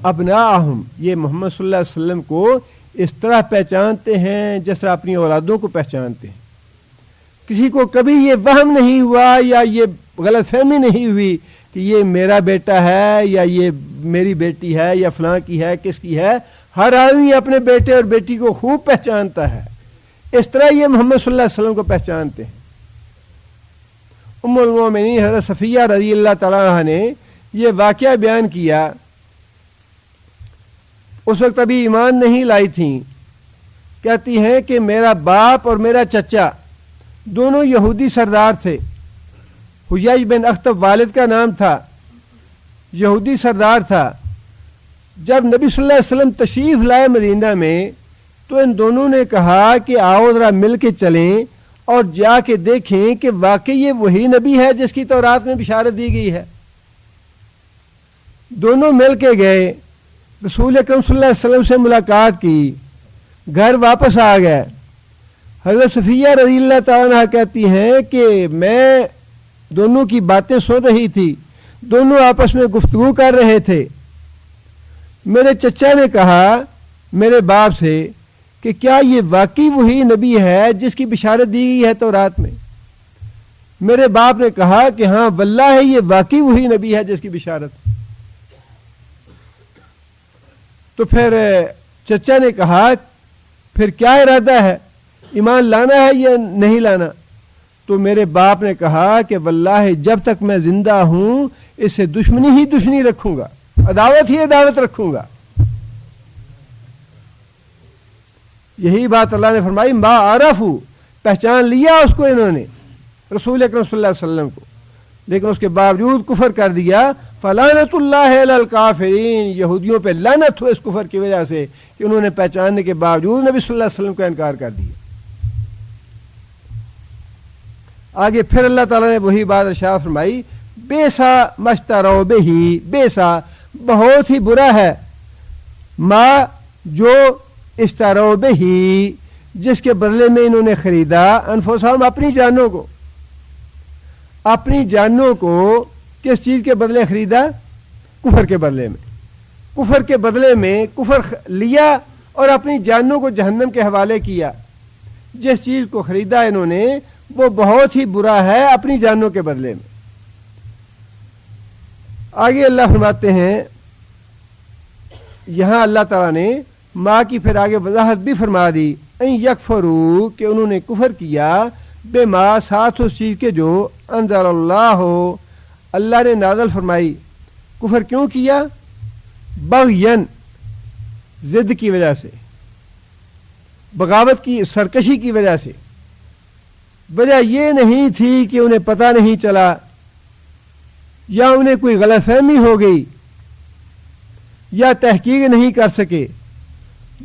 ابناءہم، یہ محمد صلی اللہ علیہ وسلم کو اس طرح پہچانتے ہیں جس طرح اپنی اولادوں کو پہچانتے ہیں۔ کسی کو کبھی یہ وہم نہیں ہوا یا یہ غلط فہمی نہیں ہوئی کہ یہ میرا بیٹا ہے یا یہ میری بیٹی ہے یا فلاں کی ہے، کس کی ہے۔ ہر آدمی اپنے بیٹے اور بیٹی کو خوب پہچانتا ہے، اس طرح یہ محمد صلی اللہ علیہ وسلم کو پہچانتے ہیں۔ ام المومنین حضرت صفیہ رضی اللہ تعالیٰ عنہ نے یہ واقعہ بیان کیا، اس وقت ابھی ایمان نہیں لائی تھیں، کہتی ہیں کہ میرا باپ اور میرا چچا دونوں یہودی سردار تھے۔ حیی بن اخطب والد کا نام تھا، یہودی سردار تھا۔ جب نبی صلی اللہ علیہ وسلم تشریف لائے مدینہ میں تو ان دونوں نے کہا کہ آؤ ذرا مل کے چلیں اور جا کے دیکھیں کہ واقعی یہ وہی نبی ہے جس کی تورات میں بشارت دی گئی ہے۔ دونوں مل کے گئے، رسول اکرم صلی اللہ علیہ وسلم سے ملاقات کی، گھر واپس آ گئے۔ حضرت صفیہ رضی اللہ تعالیٰ عنہ کہتی ہیں کہ میں دونوں کی باتیں سن رہی تھی، دونوں آپس میں گفتگو کر رہے تھے۔ میرے چچا نے کہا میرے باپ سے کہ کیا یہ واقعی وہی نبی ہے جس کی بشارت دی گئی ہے تورات میں؟ میرے باپ نے کہا کہ ہاں واللہ یہ واقعی وہی نبی ہے جس کی بشارت۔ تو پھر چچا نے کہا پھر کیا ارادہ ہے, ایمان لانا ہے یا نہیں لانا؟ تو میرے باپ نے کہا کہ واللہ جب تک میں زندہ ہوں اس سے دشمنی ہی دشمنی رکھوں گا, عداوت ہی عداوت رکھوں گا. یہی بات اللہ نے فرمائی ما عرفو, پہچان لیا اس کو انہوں نے, رسول اکرم صلی اللہ علیہ وسلم کو, لیکن اس کے باوجود کفر کر دیا. فلعنت اللہ علی الکافرین, یہودیوں پہ لعنت ہو اس کفر کی وجہ سے کہ انہوں نے پہچاننے کے باوجود نبی صلی اللہ علیہ وسلم کا انکار کر دیا. آگے پھر اللہ تعالیٰ نے وہی بات ارشاد فرمائی بیسا مشترو بہی, بیسا بہت ہی برا ہے, ما جو اشترو بہی جس کے بدلے میں انہوں نے خریدا, انفسہم اپنی جانوں کو, اپنی جانوں کو کس چیز کے بدلے خریدا؟ کفر کے بدلے میں. کفر کے بدلے میں کفر لیا اور اپنی جانوں کو جہنم کے حوالے کیا. جس چیز کو خریدا انہوں نے وہ بہت ہی برا ہے اپنی جانوں کے بدلے میں. آگے اللہ فرماتے ہیں, یہاں اللہ تعالیٰ نے ماں کی پھر آگے وضاحت بھی فرما دی, ان یکفروا کہ انہوں نے کفر کیا, بے ما ساتھ اس چیز کے جو انزل اللہ ہو اللہ نے نازل فرمائی. کفر کیوں کیا؟ بغین ضد کی وجہ سے, بغاوت کی سرکشی کی وجہ سے. وجہ یہ نہیں تھی کہ انہیں پتہ نہیں چلا یا انہیں کوئی غلط فہمی ہو گئی یا تحقیق نہیں کر سکے,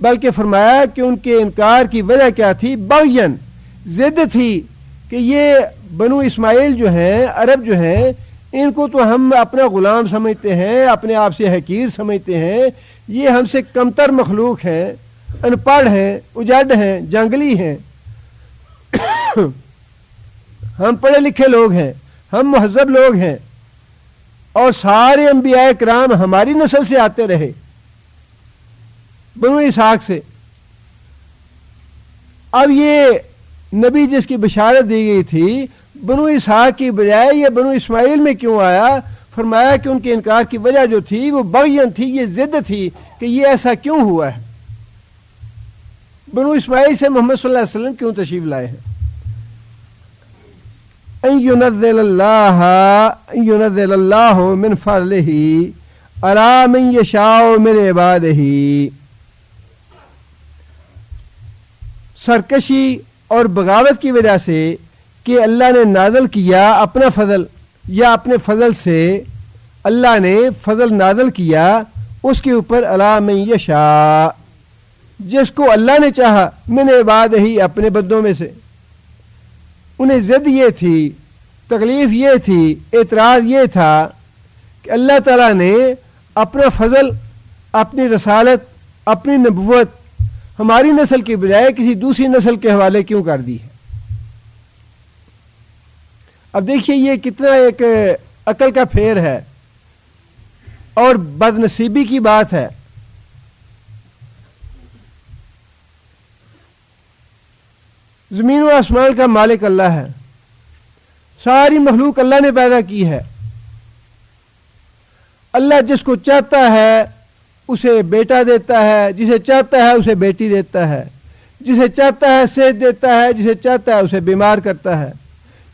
بلکہ فرمایا کہ ان کے انکار کی وجہ کیا تھی؟ بغین ضد تھی کہ یہ بنو اسماعیل جو ہیں, عرب جو ہیں, ان کو تو ہم اپنا غلام سمجھتے ہیں, اپنے آپ سے حقیر سمجھتے ہیں, یہ ہم سے کمتر مخلوق ہیں, ان پڑھ ہیں, اجڑ ہیں, جنگلی ہیں, ہم پڑھے لکھے لوگ ہیں, ہم مہذب لوگ ہیں, اور سارے انبیاء کرام ہماری نسل سے آتے رہے, بنو اسحاق سے. اب یہ نبی جس کی بشارت دی گئی تھی بنو اسحاق کی بجائے یہ بنو اسماعیل میں کیوں آیا؟ فرمایا کہ ان کے انکار کی وجہ جو تھی وہ بغین تھی, یہ ضد تھی کہ یہ ایسا کیوں ہوا ہے, بنو اسماعیل سے محمد صلی اللہ علیہ وسلم کیوں تشریف لائے ہیں. ان ينزل اللہ من فضلہ علی من یشاء من عبادہ, سرکشی اور بغاوت کی وجہ سے کہ اللہ نے نازل کیا اپنا فضل, یا اپنے فضل سے اللہ نے فضل نازل کیا اس کے اوپر علی من یشاء, جس کو اللہ نے چاہا, من عبادہ اپنے بندوں میں سے. انہیں ضد یہ تھی, تکلیف یہ تھی, اعتراض یہ تھا کہ اللہ تعالیٰ نے اپنا فضل, اپنی رسالت, اپنی نبوت ہماری نسل کے بجائے کسی دوسری نسل کے حوالے کیوں کر دی ہے. اب دیکھیے یہ کتنا ایک عقل کا پھیر ہے اور بد نصیبی کی بات ہے. زمین و آسمان کا مالک اللہ ہے, ساری مخلوق اللہ نے پیدا کی ہے. اللہ جس کو چاہتا ہے اسے بیٹا دیتا ہے, جسے چاہتا ہے اسے بیٹی دیتا ہے, جسے چاہتا ہے صحت دیتا ہے, جسے چاہتا ہے اسے بیمار کرتا ہے,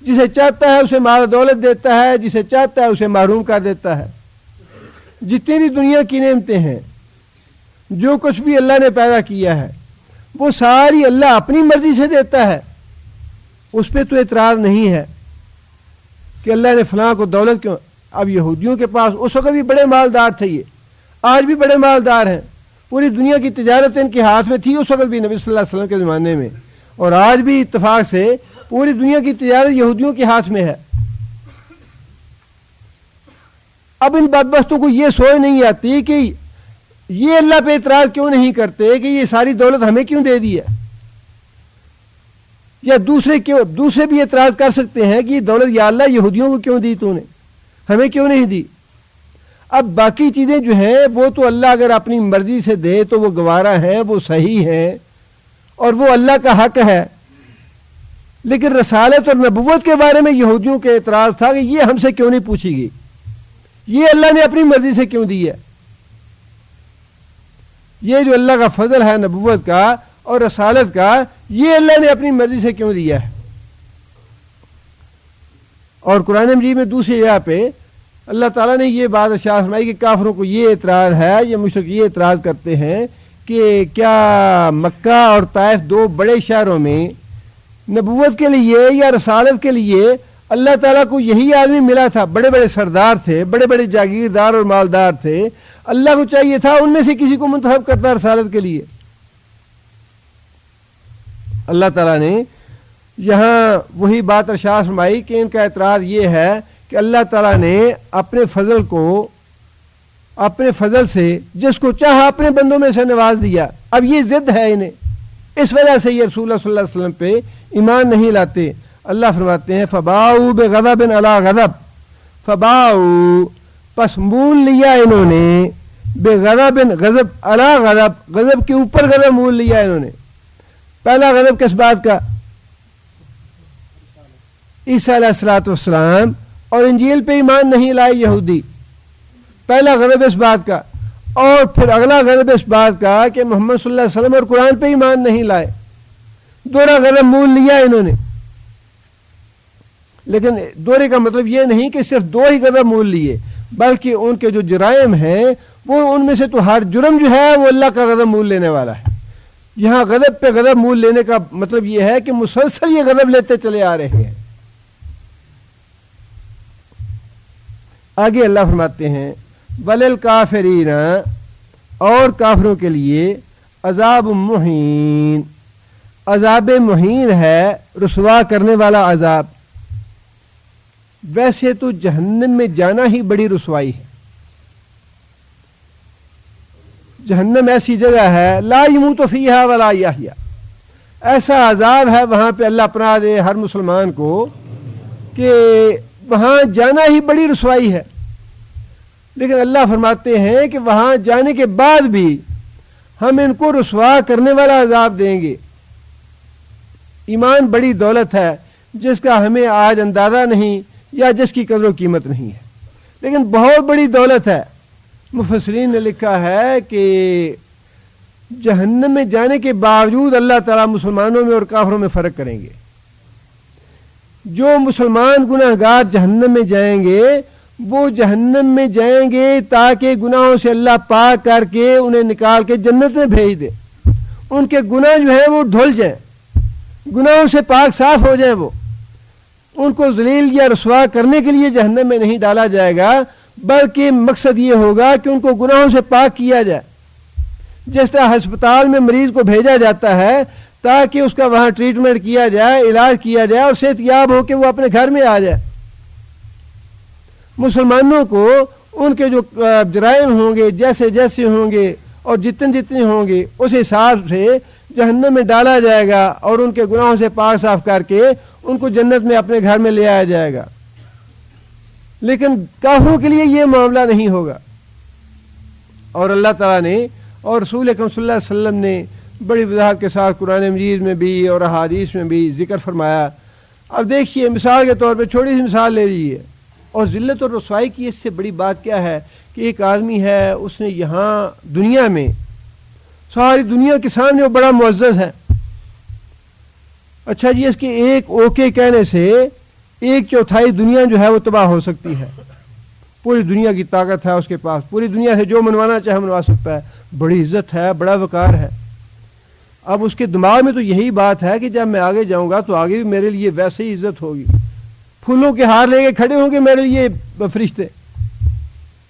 جسے چاہتا ہے اسے مال دولت دیتا ہے, جسے چاہتا ہے اسے محروم کر دیتا ہے. جتنی بھی دنیا کی نعمتیں ہیں, جو کچھ بھی اللہ نے پیدا کیا ہے وہ ساری اللہ اپنی مرضی سے دیتا ہے. اس پہ تو اعتراض نہیں ہے کہ اللہ نے فلاں کو دولت کیوں. اب یہودیوں کے پاس اس وقت بھی بڑے مالدار تھے, یہ آج بھی بڑے مالدار ہیں, پوری دنیا کی تجارت ان کے ہاتھ میں تھی اس وقت بھی نبی صلی اللہ علیہ وسلم کے زمانے میں, اور آج بھی اتفاق سے پوری دنیا کی تجارت یہودیوں کے ہاتھ میں ہے. اب ان بدبختوں کو یہ سوچ نہیں آتی کہ یہ اللہ پہ اعتراض کیوں نہیں کرتے کہ یہ ساری دولت ہمیں کیوں دے دی ہے, یا دوسرے بھی اعتراض کر سکتے ہیں کہ یہ دولت یا اللہ یہودیوں کو کیوں دی تو نے, ہمیں کیوں نہیں دی. اب باقی چیزیں جو ہیں وہ تو اللہ اگر اپنی مرضی سے دے تو وہ گوارا ہیں, وہ صحیح ہیں اور وہ اللہ کا حق ہے. لیکن رسالت اور نبوت کے بارے میں یہودیوں کے اعتراض تھا کہ یہ ہم سے کیوں نہیں پوچھی گئی, یہ اللہ نے اپنی مرضی سے کیوں دی ہے. یہ جو اللہ کا فضل ہے نبوت کا اور رسالت کا، یہ اللہ نے اپنی مرضی سے کیوں دیا ہے؟ اور قرآن مجید میں دوسری جگہ پہ اللہ تعالیٰ نے یہ بات ارشاد فرمائی کہ کافروں کو یہ اعتراض ہے، یہ مشرک یہ اعتراض کرتے ہیں کہ کیا مکہ اور طائف دو بڑے شہروں میں نبوت کے لیے یا رسالت کے لیے اللہ تعالیٰ کو یہی آدمی ملا تھا؟ بڑے بڑے سردار تھے، بڑے بڑے جاگیردار اور مالدار تھے، اللہ کو چاہیے تھا ان میں سے کسی کو منتخب کرتا رسالت کے لیے۔ اللہ تعالیٰ نے یہاں وہی بات ارشاد فرمائی کہ ان کا اعتراض یہ ہے کہ اللہ تعالیٰ نے اپنے فضل سے جس کو چاہا اپنے بندوں میں سے نواز دیا۔ اب یہ ضد ہے انہیں، اس وجہ سے یہ رسول اللہ صلی اللہ علیہ وسلم پہ ایمان نہیں لاتے۔ اللہ فرماتے ہیں فباؤ بغضب علی غضب، فباؤ پس مول لیا انہوں نے، بغضب غضب علی غضب، غضب کے اوپر غضب مول لیا انہوں نے۔ پہلا غضب کس بات کا؟ عیسیٰ علیہ الصلوۃ والسلام اور انجیل پہ ایمان نہیں لائے یہودی، پہلا غضب اس بات کا، اور پھر اگلا غضب اس بات کا کہ محمد صلی اللہ علیہ وسلم اور قرآن پہ ایمان نہیں لائے۔ دوہرا غضب مول لیا انہوں نے، لیکن دوہرے کا مطلب یہ نہیں کہ صرف دو ہی غضب مول لیے، بلکہ ان کے جو جرائم ہیں وہ ان میں سے تو ہر جرم جو ہے وہ اللہ کا غضب مول لینے والا ہے۔ یہاں غضب پہ غضب مول لینے کا مطلب یہ ہے کہ مسلسل یہ غضب لیتے چلے آ رہے ہیں۔ آگے اللہ فرماتے ہیں وَلِلْكَافِرِينَ، اور کافروں کے لیے عذاب مہین، عذاب مہین ہے، رسوا کرنے والا عذاب۔ ویسے تو جہنم میں جانا ہی بڑی رسوائی ہے، جہنم ایسی جگہ ہے لا یموت فیہا ولا یحیا، ایسا عذاب ہے وہاں پہ، اللہ پناہ دے ہر مسلمان کو، کہ وہاں جانا ہی بڑی رسوائی ہے۔ لیکن اللہ فرماتے ہیں کہ وہاں جانے کے بعد بھی ہم ان کو رسوا کرنے والا عذاب دیں گے۔ ایمان بڑی دولت ہے جس کا ہمیں آج اندازہ نہیں یا جس کی قدر و قیمت نہیں ہے، لیکن بہت بڑی دولت ہے۔ مفسرین نے لکھا ہے کہ جہنم میں جانے کے باوجود اللہ تعالیٰ مسلمانوں میں اور کافروں میں فرق کریں گے۔ جو مسلمان گناہ گار جہنم میں جائیں گے وہ جہنم میں جائیں گے تاکہ گناہوں سے اللہ پاک کر کے انہیں نکال کے جنت میں بھیج دے، ان کے گناہ جو ہیں وہ دھل جائیں، گناہوں سے پاک صاف ہو جائیں، وہ ان کو ذلیل یا رسوا کرنے کے لیے جہنم میں نہیں ڈالا جائے گا، بلکہ مقصد یہ ہوگا کہ ان کو گناہوں سے پاک کیا جائے۔ جس طرح ہسپتال میں مریض کو بھیجا جاتا ہے تاکہ اس کا وہاں ٹریٹمنٹ کیا جائے، علاج کیا جائے اور صحت یاب ہو کے وہ اپنے گھر میں آ جائے، مسلمانوں کو ان کے جو جرائم ہوں گے جیسے جیسے ہوں گے اور جتنے ہوں گے اس حساب سے جہنم میں ڈالا جائے گا اور ان کے گناہوں سے پاک صاف کر کے ان کو جنت میں اپنے گھر میں لے آیا جائے گا۔ لیکن کافروں کے لیے یہ معاملہ نہیں ہوگا، اور اللہ تعالیٰ نے اور رسول اکرم صلی اللہ علیہ وسلم نے بڑی وضاحت کے ساتھ قرآن مجید میں بھی اور احادیث میں بھی ذکر فرمایا۔ اب دیکھیے مثال کے طور پہ چھوٹی سی مثال لے لیجیے، اور ذلت اور رسوائی کی اس سے بڑی بات کیا ہے کہ ایک آدمی ہے، اس نے یہاں دنیا میں ساری دنیا کے سامنے وہ بڑا معزز ہے، اچھا جی اس کے ایک اوکے کہنے سے 1/4 دنیا جو ہے وہ تباہ ہو سکتی ہے، پوری دنیا کی طاقت ہے اس کے پاس، پوری دنیا سے جو منوانا چاہے منوا سکتا ہے، بڑی عزت ہے، بڑا وقار ہے۔ اب اس کے دماغ میں تو یہی بات ہے کہ جب میں آگے جاؤں گا تو آگے بھی میرے لیے ویسے ہی عزت ہوگی، پھولوں کے ہار لے کے کھڑے ہوں گے میرے لیے فرشتے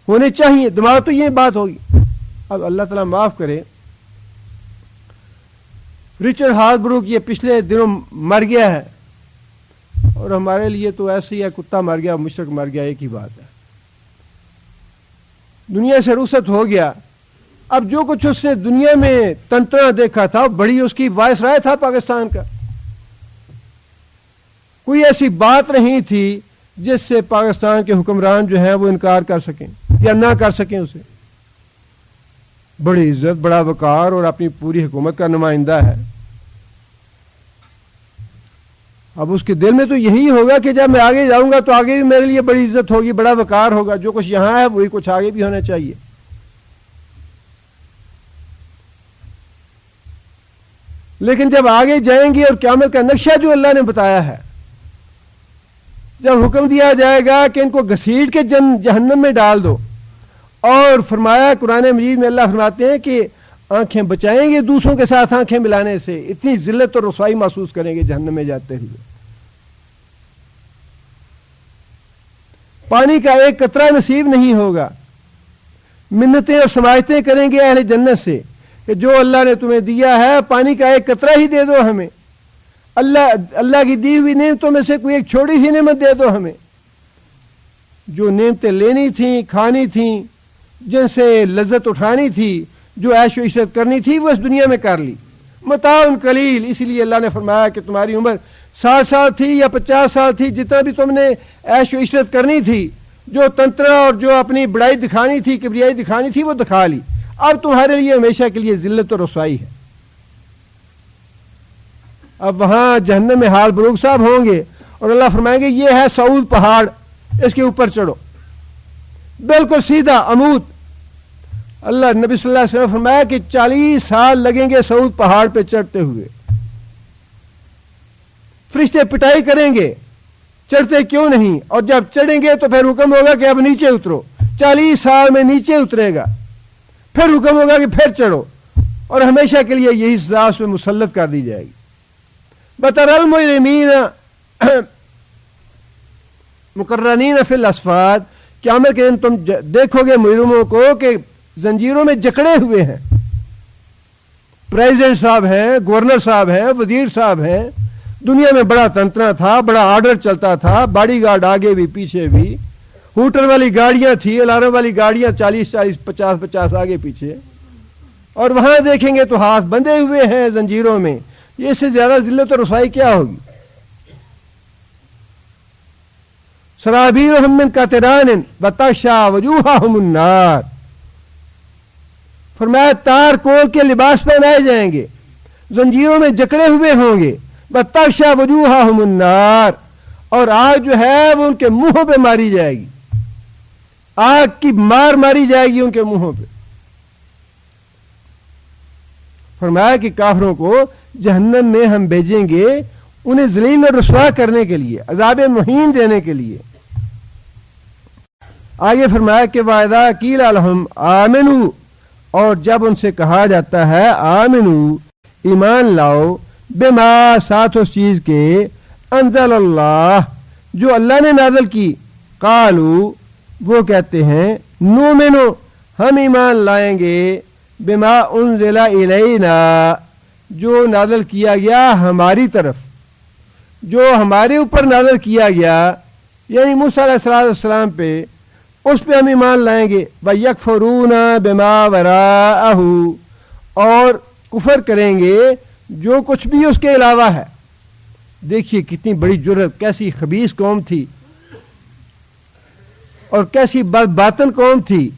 ہونے چاہیے، دماغ تو یہ بات ہوگی۔ اب اللہ تعالیٰ معاف کرے، رچرڈ ہاربروک یہ پچھلے دنوں مر گیا ہے، اور ہمارے لیے تو ایسے ہی ہے، کتا مر گیا مشرک مر گیا، ایک ہی بات ہے، دنیا سے رخصت ہو گیا۔ اب جو کچھ اس نے دنیا میں تنترا دیکھا تھا، بڑی اس کی وائس رائے تھا پاکستان کا، کوئی ایسی بات نہیں تھی جس سے پاکستان کے حکمران جو ہیں وہ انکار کر سکیں یا نہ کر سکیں اسے، بڑی عزت، بڑا وقار اور اپنی پوری حکومت کا نمائندہ ہے۔ اب اس کے دل میں تو یہی ہوگا کہ جب میں آگے جاؤں گا تو آگے بھی میرے لیے بڑی عزت ہوگی، بڑا وقار ہوگا، جو کچھ یہاں ہے وہی کچھ آگے بھی ہونا چاہیے۔ لیکن جب آگے جائیں گے اور قیامت کا نقشہ جو اللہ نے بتایا ہے، جب حکم دیا جائے گا کہ ان کو گھسیٹ کے جہنم میں ڈال دو، اور فرمایا قرآن مجید میں اللہ فرماتے ہیں کہ آنکھیں بچائیں گے دوسروں کے ساتھ آنکھیں ملانے سے، اتنی ذلت اور رسوائی محسوس کریں گے جہنم میں جاتے ہوئے۔ پانی کا ایک قطرہ نصیب نہیں ہوگا۔ منتیں اور سماجتیں کریں گے اہل جنت سے کہ جو اللہ نے تمہیں دیا ہے پانی کا ایک قطرہ ہی دے دو ہمیں، اللہ کی دی ہوئی نعمتوں میں سے کوئی ایک چھوٹی سی نعمت دے دو ہمیں۔ جو نعمتیں لینی تھیں، کھانی تھیں، جن سے لذت اٹھانی تھی، جو عیش و عشرت کرنی تھی، وہ اس دنیا میں کر لی۔ متاع قلیل، اسی لیے اللہ نے فرمایا کہ تمہاری عمر 60 سال تھی یا 50 سال تھی، جتنا بھی تم نے عیش و عشرت کرنی تھی، جو تنترا اور جو اپنی بڑائی دکھانی تھی، کبریائی دکھانی تھی، وہ دکھا لی۔ اب تمہارے لیے ہمیشہ کے لیے ذلت اور رسوائی ہے۔ اب وہاں جہنم میں حال بروک صاحب ہوں گے اور اللہ فرمائیں گے یہ ہے سعود پہاڑ، اس کے اوپر چڑھو، بالکل سیدھا عمود۔ اللہ نبی صلی اللہ علیہ وسلم فرمایا کہ 40 سال لگیں گے سعود پہاڑ پہ چڑھتے ہوئے، فرشتے پٹائی کریں گے چڑھتے کیوں نہیں، اور جب چڑھیں گے تو پھر حکم ہوگا کہ اب نیچے اترو۔ 40 سال میں نیچے اترے گا، پھر حکم ہوگا کہ پھر چڑھو، اور ہمیشہ کے لیے یہی سزا اس میں مسلط کر دی جائے گی۔ بطر المجرمین مقرنین فی الاصفاد، قیامت کے دن تم دیکھو گے مجرموں کو کہ زنجیروں میں جکڑے ہوئے ہیں۔ پریزیڈنٹ صاحب ہیں، گورنر صاحب ہیں، وزیر صاحب ہیں، دنیا میں بڑا تنترا تھا، بڑا آرڈر چلتا تھا، باڈی گارڈ آگے بھی پیچھے بھی، ہوٹل والی گاڑیاں تھی، الارم والی گاڑیاں 40 50 آگے پیچھے، اور وہاں دیکھیں گے تو ہاتھ بندھے ہوئے ہیں زنجیروں میں۔ یہ اس سے زیادہ ذلت اور رسوائی کیا ہوگی؟ سرابیلہم من قطران وتغشی وجوہہم النار، فرمایا تار کول کے لباس پہنائے جائیں گے، زنجیروں میں جکڑے ہوئے ہوں گے، وتغشی وجوہہم النار، اور آگ جو ہے وہ ان کے منہوں پہ ماری جائے گی، آگ کی مار ماری جائے گی ان کے منہوں پہ۔ فرمایا کہ کافروں کو جہنم میں ہم بھیجیں گے انہیں ذلیل اور رسوا کرنے کے لیے، عذاب مہین دینے کے لیے۔ آگے فرمایا کہ وَإِذَا قِيلَ لَهُمْ آمِنُوا، اور جب ان سے کہا جاتا ہے آمنو، ایمان لاؤ، بما، ساتھ اس چیز کے، انزل اللہ، جو اللہ نے نازل کی، قالو، وہ کہتے ہیں نؤمنو، ہم ایمان لائیں گے، بما انزل الینا، جو نازل کیا گیا ہماری طرف، جو ہمارے اوپر نازل کیا گیا، یعنی موسیٰ علیہ السلام پہ، اس پہ ہم ایمان لائیں گے۔ وَيَكْفُرُونَ بِمَا وَرَاءَهُ، اور کفر کریں گے جو کچھ بھی اس کے علاوہ ہے۔ دیکھیے کتنی بڑی جرت، کیسی خبیث قوم تھی اور کیسی باطن قوم تھی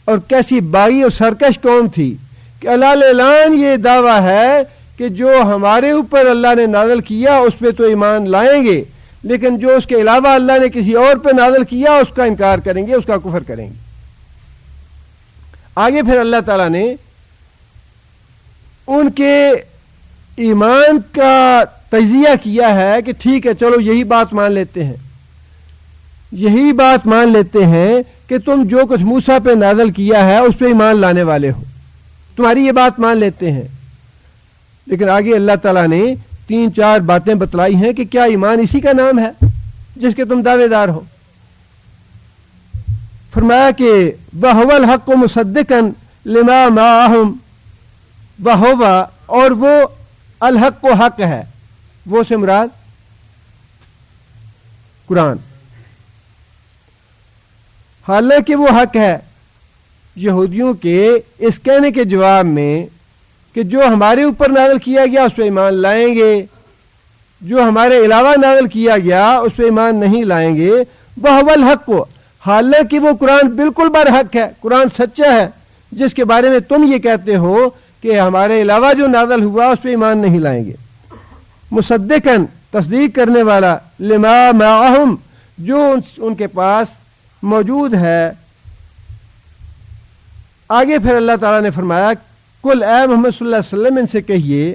اور کیسی باغی اور سرکش قوم تھی کہ اللہ اعلان یہ دعویٰ ہے کہ جو ہمارے اوپر اللہ نے نازل کیا اس پہ تو ایمان لائیں گے، لیکن جو اس کے علاوہ اللہ نے کسی اور پہ نازل کیا اس کا انکار کریں گے، اس کا کفر کریں گے۔ آگے پھر اللہ تعالیٰ نے ان کے ایمان کا تجزیہ کیا ہے کہ ٹھیک ہے چلو یہی بات مان لیتے ہیں، یہی بات مان لیتے ہیں کہ تم جو کچھ موسیٰ پہ نازل کیا ہے اس پہ ایمان لانے والے ہو، تمہاری یہ بات مان لیتے ہیں۔ لیکن آگے اللہ تعالیٰ نے 3-4 باتیں بتلائی ہیں کہ کیا ایمان اسی کا نام ہے جس کے تم دعوے دار ہو۔ فرمایا کہ وَهُوَ الْحَقُّ مُصَدِّقًا لِمَا مَعَهُمْ، وَهُوَ، اور وہ الحق و حق ہے، وہ سے مراد قرآن، حالانکہ وہ حق ہے۔ یہودیوں کے اس کہنے کے جواب میں کہ جو ہمارے اوپر نازل کیا گیا اس پہ ایمان لائیں گے، جو ہمارے علاوہ نازل کیا گیا اس پہ ایمان نہیں لائیں گے، وَهُوَ الْحَقُّ، حالانکہ وہ قرآن بالکل برحق ہے، قرآن سچا ہے، جس کے بارے میں تم یہ کہتے ہو کہ ہمارے علاوہ جو نازل ہوا اس پہ ایمان نہیں لائیں گے۔ مصدقاً، تصدیق کرنے والا، لما معہم، جو ان کے پاس موجود ہے۔ آگے پھر اللہ تعالیٰ نے فرمایا کل اے محمد صلی اللہ علیہ وسلم ان سے کہیے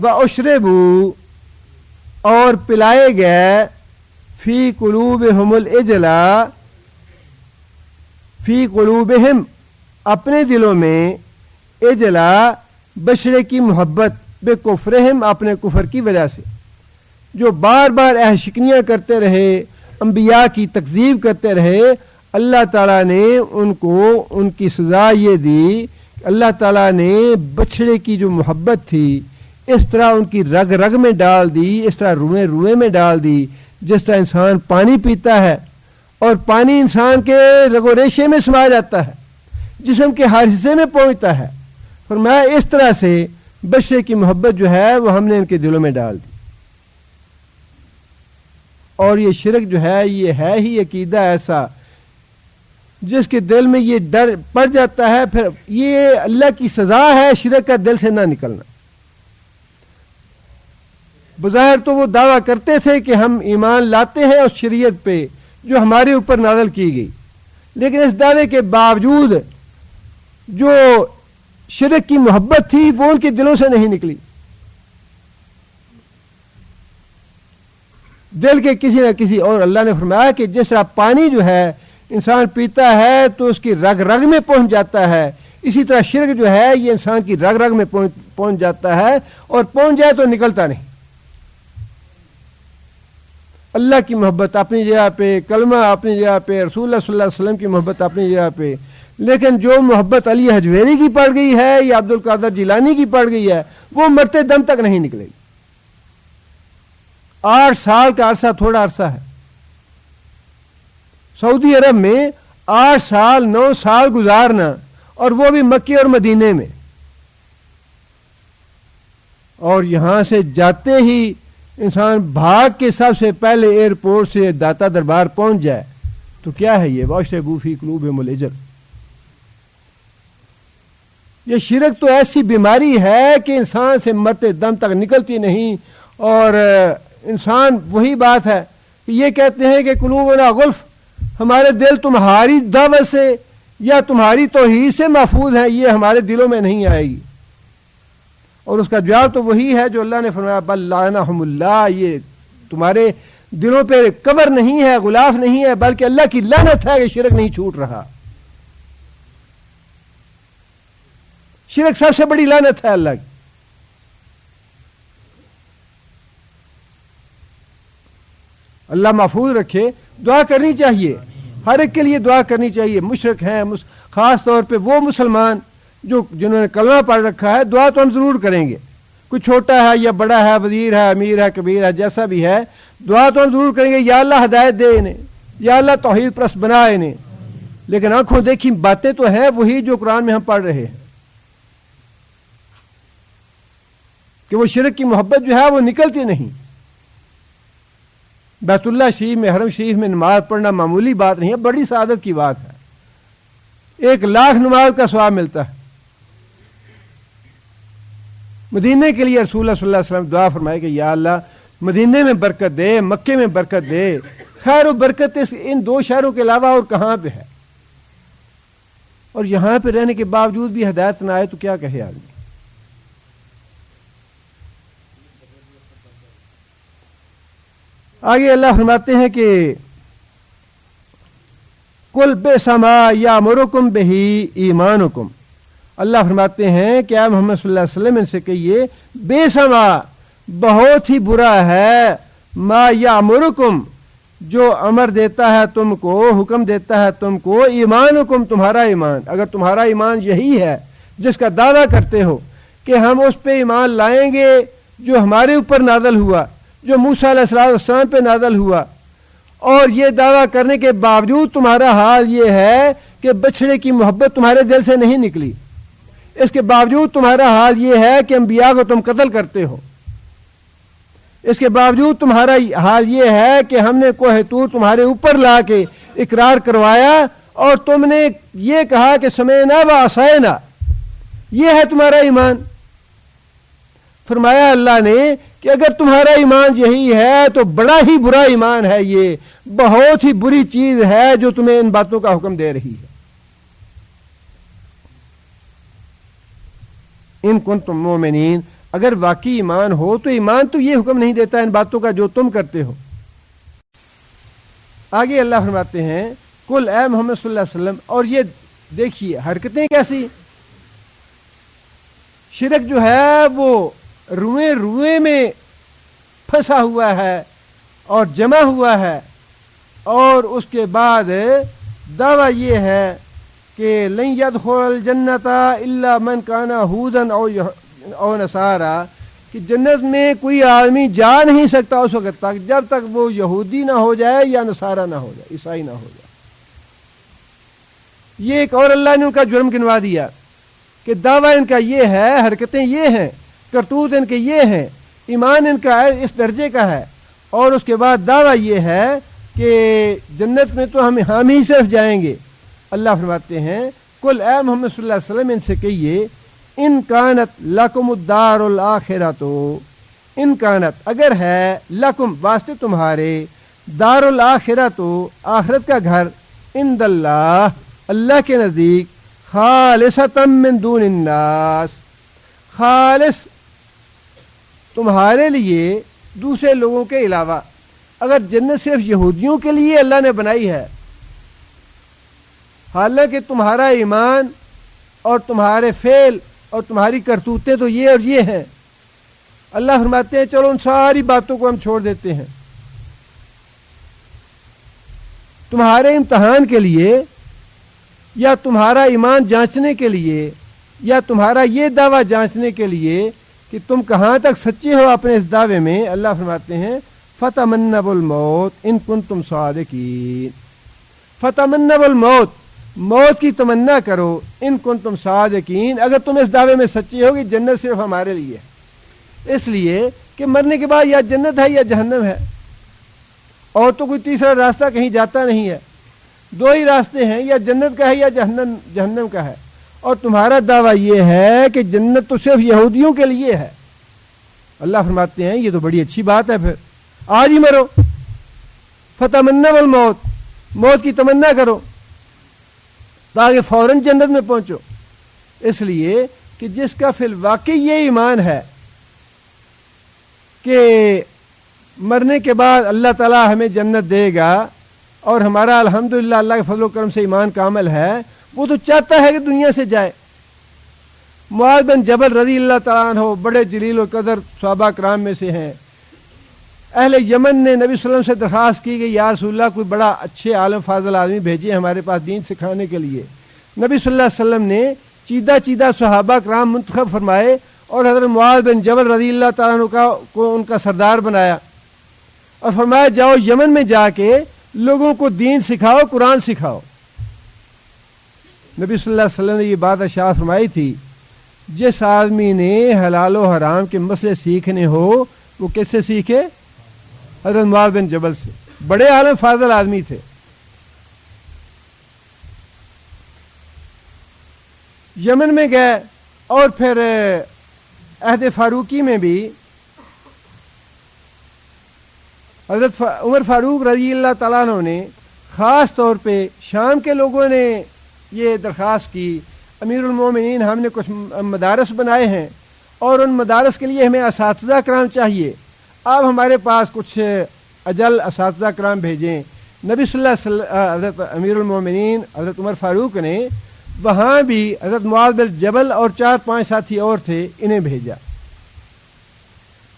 واشربوا اور پلائے گئے فی قلوبہم العجلا فی قلوبہم اپنے دلوں میں اجلا بشرے کی محبت بے کفرہم اپنے کفر کی وجہ سے، جو بار بار شکنیاں کرتے رہے، انبیاء کی تکذیب کرتے رہے، اللہ تعالیٰ نے ان کو ان کی سزا یہ دی، اللہ تعالیٰ نے بچھڑے کی جو محبت تھی اس طرح ان کی رگ رگ میں ڈال دی، اس طرح روئے روئے میں ڈال دی، جس طرح انسان پانی پیتا ہے اور پانی انسان کے رگ و ریشے میں سما جاتا ہے، جسم کے ہر حصے میں پہنچتا ہے، فرمایا اس طرح سے بشرے کی محبت جو ہے وہ ہم نے ان کے دلوں میں ڈال دی۔ اور یہ شرک جو ہے یہ ہے ہی عقیدہ ایسا جس کے دل میں یہ ڈر پڑ جاتا ہے، پھر یہ اللہ کی سزا ہے شرک کا دل سے نہ نکلنا۔ بظاہر تو وہ دعویٰ کرتے تھے کہ ہم ایمان لاتے ہیں اس شریعت پہ جو ہمارے اوپر نازل کی گئی، لیکن اس دعوے کے باوجود جو شرک کی محبت تھی وہ ان کے دلوں سے نہیں نکلی، دل کے کسی نہ کسی۔ اور اللہ نے فرمایا کہ جس طرح پانی جو ہے انسان پیتا ہے تو اس کی رگ رگ میں پہنچ جاتا ہے، اسی طرح شرک جو ہے یہ انسان کی رگ رگ میں پہنچ جاتا ہے، اور پہنچ جائے تو نکلتا نہیں۔ اللہ کی محبت اپنی جگہ پہ، کلمہ اپنی جگہ پہ، رسول اللہ صلی اللہ علیہ وسلم کی محبت اپنی جگہ پہ، لیکن جو محبت علی حجویری کی پڑ گئی ہے یا عبد القادر جیلانی کی پڑ گئی ہے وہ مرتے دم تک نہیں نکلے گی۔ 8 سال کا عرصہ تھوڑا عرصہ ہے، سعودی عرب میں 8 سال 9 سال گزارنا، اور وہ بھی مکے اور مدینے میں، اور یہاں سے جاتے ہی انسان بھاگ کے سب سے پہلے ایئرپورٹ سے داتا دربار پہنچ جائے تو کیا ہے یہ واشربوا فی قلوبہم العجل۔ یہ شرک تو ایسی بیماری ہے کہ انسان سے مرتے دم تک نکلتی نہیں، اور انسان وہی بات ہے کہ یہ کہتے ہیں کہ قلوبنا غلف، ہمارے دل تمہاری دعوت سے یا تمہاری توحید سے محفوظ ہیں، یہ ہمارے دلوں میں نہیں آئے گی۔ اور اس کا جواب تو وہی ہے جو اللہ نے فرمایا بل لعنہم اللہ، یہ تمہارے دلوں پہ قبر نہیں ہے، غلاف نہیں ہے، بلکہ اللہ کی لعنت ہے کہ شرک نہیں چھوٹ رہا۔ شرک سب سے بڑی لعنت ہے اللہ کی۔ اللہ محفوظ رکھے، دعا کرنی چاہیے، ہر ایک کے لیے دعا کرنی چاہیے۔ مشرک ہیں، خاص طور پہ وہ مسلمان جنہوں نے کلمہ پڑھ رکھا ہے، دعا تو ہم ضرور کریں گے، کوئی چھوٹا ہے یا بڑا ہے، وزیر ہے، امیر ہے، کبیر ہے، جیسا بھی ہے، دعا تو ہم ضرور کریں گے، یا اللہ ہدایت دے انہیں، یا اللہ توحید پرست بنا انہیں۔ لیکن آنکھوں دیکھی باتیں تو ہیں وہی جو قرآن میں ہم پڑھ رہے ہیں، کہ وہ شرک کی محبت جو ہے وہ نکلتی نہیں۔ بیت اللہ شریف میں، حرم شریف میں نماز پڑھنا معمولی بات نہیں ہے، بڑی سعادت کی بات ہے، 1,00,000 نماز کا ثواب ملتا ہے۔ مدینے کے لیے رسول اللہ صلی اللہ علیہ وسلم دعا فرمائے کہ یا اللہ مدینے میں برکت دے، مکے میں برکت دے۔ خیر و برکت ان 2 شہروں کے علاوہ اور کہاں پہ ہے؟ اور یہاں پہ رہنے کے باوجود بھی ہدایت نہ آئے تو کیا کہے آدمی۔ آگے اللہ فرماتے ہیں کہ کل بئس ما یامرکم بہ ایمانکم، اللہ فرماتے ہیں کہ آپ محمد صلی اللہ علیہ وسلم ان سے کہیے بئس ما، بہت ہی برا ہے، ما یامرکم، جو امر دیتا ہے تم کو، حکم دیتا ہے تم کو، ایمانکم، تمہارا ایمان۔ اگر تمہارا ایمان یہی ہے جس کا دعویٰ کرتے ہو کہ ہم اس پہ ایمان لائیں گے جو ہمارے اوپر نازل ہوا، جو موسیٰ علیہ السلام پہ نازل ہوا، اور یہ دعویٰ کرنے کے باوجود تمہارا حال یہ ہے کہ بچھڑے کی محبت تمہارے دل سے نہیں نکلی، اس کے باوجود تمہارا حال یہ ہے کہ انبیاء کو تم قتل کرتے ہو، اس کے باوجود تمہارا حال یہ ہے کہ ہم نے کوہ طور تمہارے اوپر لا کے اقرار کروایا اور تم نے یہ کہا کہ سمعنا و عصینا، یہ ہے تمہارا ایمان۔ فرمایا اللہ نے کہ اگر تمہارا ایمان یہی ہے تو بڑا ہی برا ایمان ہے، یہ بہت ہی بری چیز ہے جو تمہیں ان باتوں کا حکم دے رہی ہے۔ ان کنتم مومنین، اگر واقعی ایمان ہو تو ایمان تو یہ حکم نہیں دیتا ان باتوں کا جو تم کرتے ہو. آگے اللہ فرماتے ہیں کل اے محمد صلی اللہ علیہ وسلم. اور یہ دیکھیے حرکتیں کیسی. شرک جو ہے وہ روئیں روئیں میں پھنسا ہوا ہے اور جمع ہوا ہے, اور اس کے بعد دعویٰ یہ ہے کہ لن يدخل الجنت الا من کان ہودا او نصارا, کہ جنت میں کوئی آدمی جا نہیں سکتا اس وقت تک جب تک وہ یہودی نہ ہو جائے یا نصارا نہ ہو جائے, عیسائی نہ ہو جائے. یہ ایک اور اللہ نے ان کا جرم گنوا دیا کہ دعویٰ ان کا یہ ہے, حرکتیں یہ ہیں, کرتوت ان کے یہ ہیں, ایمان ان کا اس درجے کا ہے, اور اس کے بعد دعویٰ یہ ہے کہ جنت میں تو ہم ہی صرف جائیں گے. اللہ فرماتے ہیں کل اے محمد صلی اللہ علیہ وسلم ان سے کہیے ان کانت لکم الدار الآخرۃ, ان کانت اگر ہے, لکم واسطے تمہارے, دار الآخرۃ آخرت کا گھر, عند اللہ اللہ کے نزدیک, خالصۃ من دون الناس خالص تمہارے لیے دوسرے لوگوں کے علاوہ. اگر جنت صرف یہودیوں کے لیے اللہ نے بنائی ہے, حالانکہ تمہارا ایمان اور تمہارے فعل اور تمہاری کرتوتیں تو یہ اور یہ ہیں, اللہ فرماتے ہیں چلو ان ساری باتوں کو ہم چھوڑ دیتے ہیں, تمہارے امتحان کے لیے یا تمہارا ایمان جانچنے کے لیے یا تمہارا یہ دعویٰ جانچنے کے لیے کہ تم کہاں تک سچے ہو اپنے اس دعوے میں. اللہ فرماتے ہیں فتمنوا الموت ان کنتم صادقین, فتمنوا الموت, موت کی تمنا کرو, ان کنتم صادقین اگر تم اس دعوے میں سچے ہو کہ جنت صرف ہمارے لیے ہے, اس لیے کہ مرنے کے بعد یا جنت ہے یا جہنم ہے, اور تو کوئی تیسرا راستہ کہیں جاتا نہیں ہے. دو ہی راستے ہیں, یا جنت کا ہے یا جہنم کا ہے, اور تمہارا دعویٰ یہ ہے کہ جنت تو صرف یہودیوں کے لیے ہے. اللہ فرماتے ہیں یہ تو بڑی اچھی بات ہے, پھر آج ہی مرو, فتمنوا الموت, موت کی تمنا کرو تاکہ فوراً جنت میں پہنچو. اس لیے کہ جس کا فی الواقع یہ ایمان ہے کہ مرنے کے بعد اللہ تعالیٰ ہمیں جنت دے گا اور ہمارا الحمدللہ اللہ کے فضل و کرم سے ایمان کامل ہے, وہ تو چاہتا ہے کہ دنیا سے جائے. معاذ بن جبل رضی اللہ تعالیٰ عنہ بڑے جلیل و قدر صحابہ کرام میں سے ہیں. اہل یمن نے نبی صلی اللہ علیہ وسلم سے درخواست کی کہ یا رسول اللہ کوئی بڑا اچھے عالم فاضل آدمی بھیجیے ہمارے پاس دین سکھانے کے لیے. نبی صلی اللہ علیہ وسلم نے چیدہ صحابہ کرام منتخب فرمائے اور حضرت معاذ بن جبل رضی اللہ تعالیٰ عنہ کو ان کا سردار بنایا اور فرمایا جاؤ یمن میں جا کے لوگوں کو دین سکھاؤ, قرآن سکھاؤ. نبی صلی اللہ علیہ وسلم نے یہ بات ارشاد فرمائی تھی جس آدمی نے حلال و حرام کے مسئلے سیکھنے ہو وہ کس سے سیکھے؟ حضرت معاذ بن جبل سے. بڑے عالم فاضل آدمی تھے. یمن میں گئے اور پھر عہد فاروقی میں بھی حضرت عمر فاروق رضی اللہ تعالیٰ عنہ نے خاص طور پہ شام کے لوگوں نے یہ درخواست کی امیر المومنین ہم نے کچھ مدارس بنائے ہیں اور ان مدارس کے لیے ہمیں اساتذہ کرام چاہیے, آپ ہمارے پاس کچھ اجل اساتذہ کرام بھیجیں. نبی صلی اللہ علیہ وسلم حضرت امیر المومنین حضرت عمر فاروق نے وہاں بھی حضرت معاذ بن جبل اور 4-5 ساتھی اور تھے, انہیں بھیجا.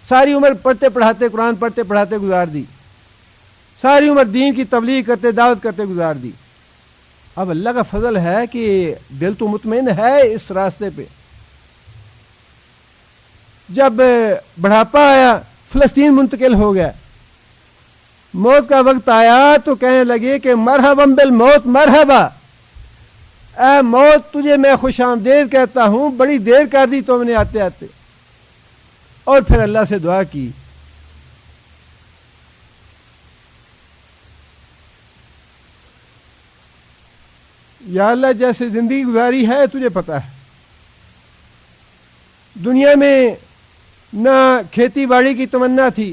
ساری عمر پڑھتے پڑھاتے قرآن پڑھتے پڑھاتے گزار دی, ساری عمر دین کی تبلیغ کرتے دعوت کرتے گزار دی. اب اللہ کا فضل ہے کہ دل تو مطمئن ہے اس راستے پہ. جب بڑھاپا آیا فلسطین منتقل ہو گیا, موت کا وقت آیا تو کہنے لگے کہ مرحبا بالموت مرحبا, اے موت تجھے میں خوش آمدید کہتا ہوں, بڑی دیر کر دی تم نے آتے آتے. اور پھر اللہ سے دعا کی یا اللہ جیسے زندگی گزاری ہے تجھے پتا ہے, دنیا میں نہ کھیتی باڑی کی تمنا تھی,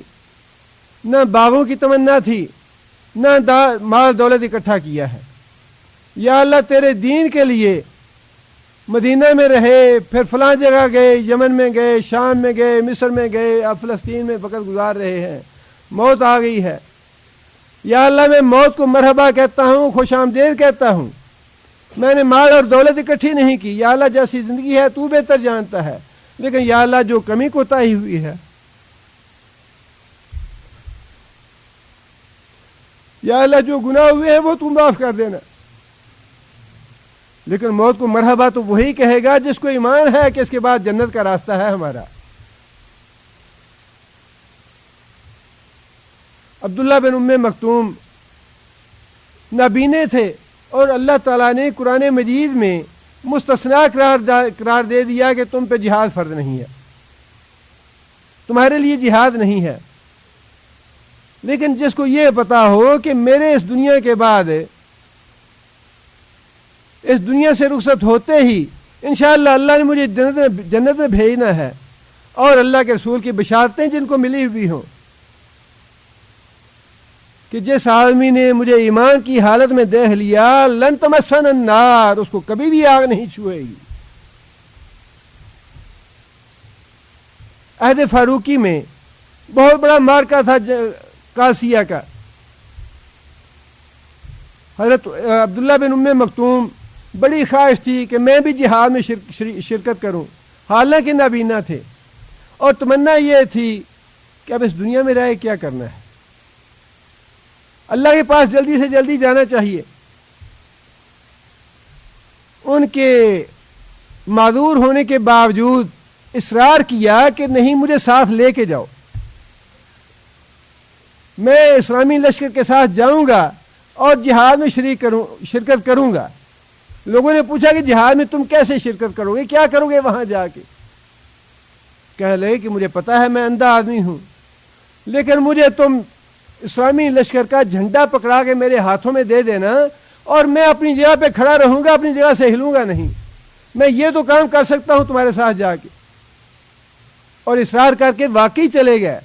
نہ باغوں کی تمنا تھی, نہ مال دولت اکٹھا کیا ہے. یا اللہ تیرے دین کے لیے مدینہ میں رہے، پھر فلاں جگہ گئے، یمن میں گئے، شام میں گئے، مصر میں گئے، اب فلسطین میں وقت گزار رہے ہیں، موت آ گئی ہے۔ یا اللہ میں موت کو مرحبا کہتا ہوں، خوش آمدید کہتا ہوں، میں نے مال اور دولت اکٹھی نہیں کی، یا اللہ جیسی زندگی ہے تو بہتر جانتا ہے، لیکن یا اللہ جو کمی کوتاہی ہوئی ہے، یا اللہ جو گناہ ہوئے ہیں وہ تو معاف کر دینا۔ لیکن موت کو مرحبا تو وہی کہے گا جس کو ایمان ہے کہ اس کے بعد جنت کا راستہ ہے ہمارا۔ عبداللہ بن ام مکتوم نابینے تھے، اور اللہ تعالیٰ نے قرآن مجید میں مستثنا قرار دے دیا کہ تم پہ جہاد فرض نہیں ہے، تمہارے لیے جہاد نہیں ہے۔ لیکن جس کو یہ پتا ہو کہ میرے اس دنیا کے بعد، اس دنیا سے رخصت ہوتے ہی انشاءاللہ اللہ نے مجھے جنت میں بھیجنا ہے، اور اللہ کے رسول کی بشارتیں جن کو ملی ہوئی ہوں کہ جس آدمی نے مجھے ایمان کی حالت میں دیکھ لیا، لن تمسن النار، اس کو کبھی بھی آگ نہیں چھوئے گی۔ عہد فاروقی میں بہت بڑا مارکا تھا قاسیہ کا۔ حضرت عبداللہ بن ام مکتوم بڑی خواہش تھی کہ میں بھی جہاد میں شرکت کروں، حالانکہ نابینا تھے، اور تمنا یہ تھی کہ اب اس دنیا میں رہ کیا کرنا ہے، اللہ کے پاس جلدی سے جلدی جانا چاہیے۔ ان کے معذور ہونے کے باوجود اصرار کیا کہ نہیں، مجھے ساتھ لے کے جاؤ، میں اسلامی لشکر کے ساتھ جاؤں گا اور جہاد میں شرکت کروں گا۔ لوگوں نے پوچھا کہ جہاد میں تم کیسے شرکت کرو گے، کیا کرو گے وہاں جا کے؟ کہنے لگے کہ مجھے پتا ہے میں اندھا آدمی ہوں، لیکن مجھے تم اسلامی لشکر کا جھنڈا پکڑا کے میرے ہاتھوں میں دے دینا، اور میں اپنی جگہ پہ کھڑا رہوں گا، اپنی جگہ سے ہلوں گا نہیں، میں یہ تو کام کر سکتا ہوں تمہارے ساتھ جا کے۔ اور اصرار کر کے واقعی چلے گئے،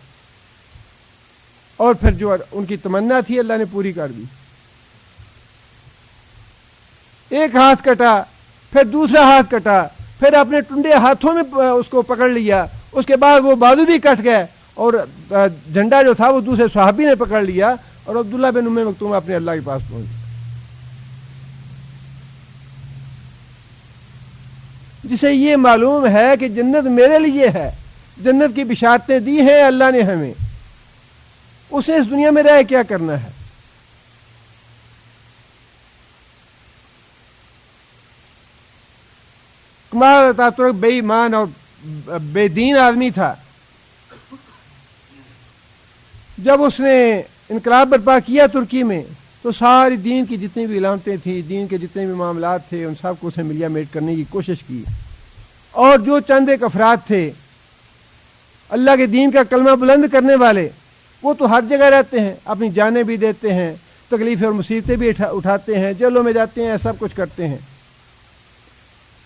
اور پھر جو ان کی تمنا تھی اللہ نے پوری کر دی۔ ایک ہاتھ کٹا، پھر دوسرا ہاتھ کٹا، پھر اپنے ٹنڈے ہاتھوں میں اس کو پکڑ لیا، اس کے بعد وہ بازو بھی کٹ گئے، اور جھنڈا جو تھا وہ دوسرے صحابی نے پکڑ لیا، اور عبداللہ بن ام مکتوم اپنے اللہ کے پاس پہنچ گئے۔ جسے یہ معلوم ہے کہ جنت میرے لیے ہے، جنت کی بشارتیں دی ہیں اللہ نے ہمیں، اسے اس دنیا میں رہ کیا کرنا ہے؟ کمال اتاتورک بے ایمان اور بے دین آدمی تھا۔ جب اس نے انقلاب برپا کیا ترکی میں، تو ساری دین کی جتنی بھی علامتیں تھیں، دین کے جتنے بھی معاملات تھے، ان سب کو اسے ملیا میٹ کرنے کی کوشش کی، اور جو چند ایک افراد تھے اللہ کے دین کا کلمہ بلند کرنے والے، وہ تو ہر جگہ رہتے ہیں، اپنی جانیں بھی دیتے ہیں، تکلیفیں اور مصیبتیں بھی اٹھاتے ہیں، جیلوں میں جاتے ہیں، سب کچھ کرتے ہیں۔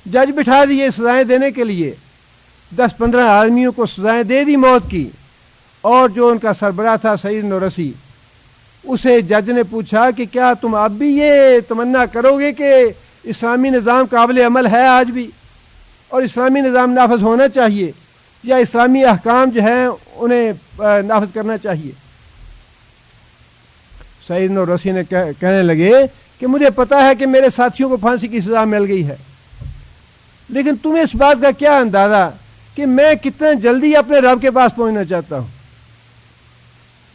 جج بٹھا دیے سزائیں دینے کے لیے، 10-15 آدمیوں کو سزائیں دے دی موت کی، اور جو ان کا سربراہ تھا سعید نورسی، اسے جج نے پوچھا کہ کیا تم اب بھی یہ تمنا کرو گے کہ اسلامی نظام قابل عمل ہے آج بھی، اور اسلامی نظام نافذ ہونا چاہیے، یا اسلامی احکام جو ہیں انہیں نافذ کرنا چاہیے؟ سعید نورسی نے کہنے لگے کہ مجھے پتا ہے کہ میرے ساتھیوں کو پھانسی کی سزا مل گئی ہے، لیکن تمہیں اس بات کا کیا اندازہ کہ میں کتنا جلدی اپنے رب کے پاس پہنچنا چاہتا ہوں۔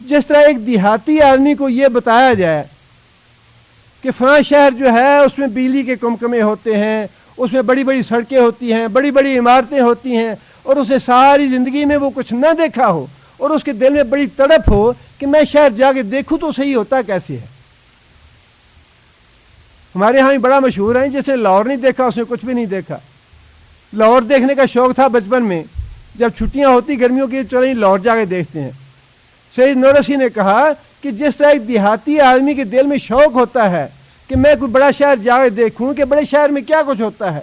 جس طرح ایک دیہاتی آدمی کو یہ بتایا جائے کہ فلاں شہر جو ہے اس میں بجلی کے کمکمے ہوتے ہیں، اس میں بڑی بڑی سڑکیں ہوتی ہیں، بڑی بڑی عمارتیں ہوتی ہیں، اور اسے ساری زندگی میں وہ کچھ نہ دیکھا ہو، اور اس کے دل میں بڑی تڑپ ہو کہ میں شہر جا کے دیکھوں تو صحیح ہوتا کیسے ہے۔ ہمارے ہاں بڑا مشہور ہے، جس نے لاہور نہیں دیکھا اس نے کچھ بھی نہیں دیکھا۔ لاہور دیکھنے کا شوق تھا بچپن میں، جب چھٹیاں ہوتی گرمیوں کی چلیں لاہور جا کے دیکھتے ہیں۔ سید نورسی نے کہا کہ جس طرح ایک دیہاتی آدمی کے دل میں شوق ہوتا ہے کہ میں کوئی بڑا شہر جا کے دیکھوں کہ بڑے شہر میں کیا کچھ ہوتا ہے،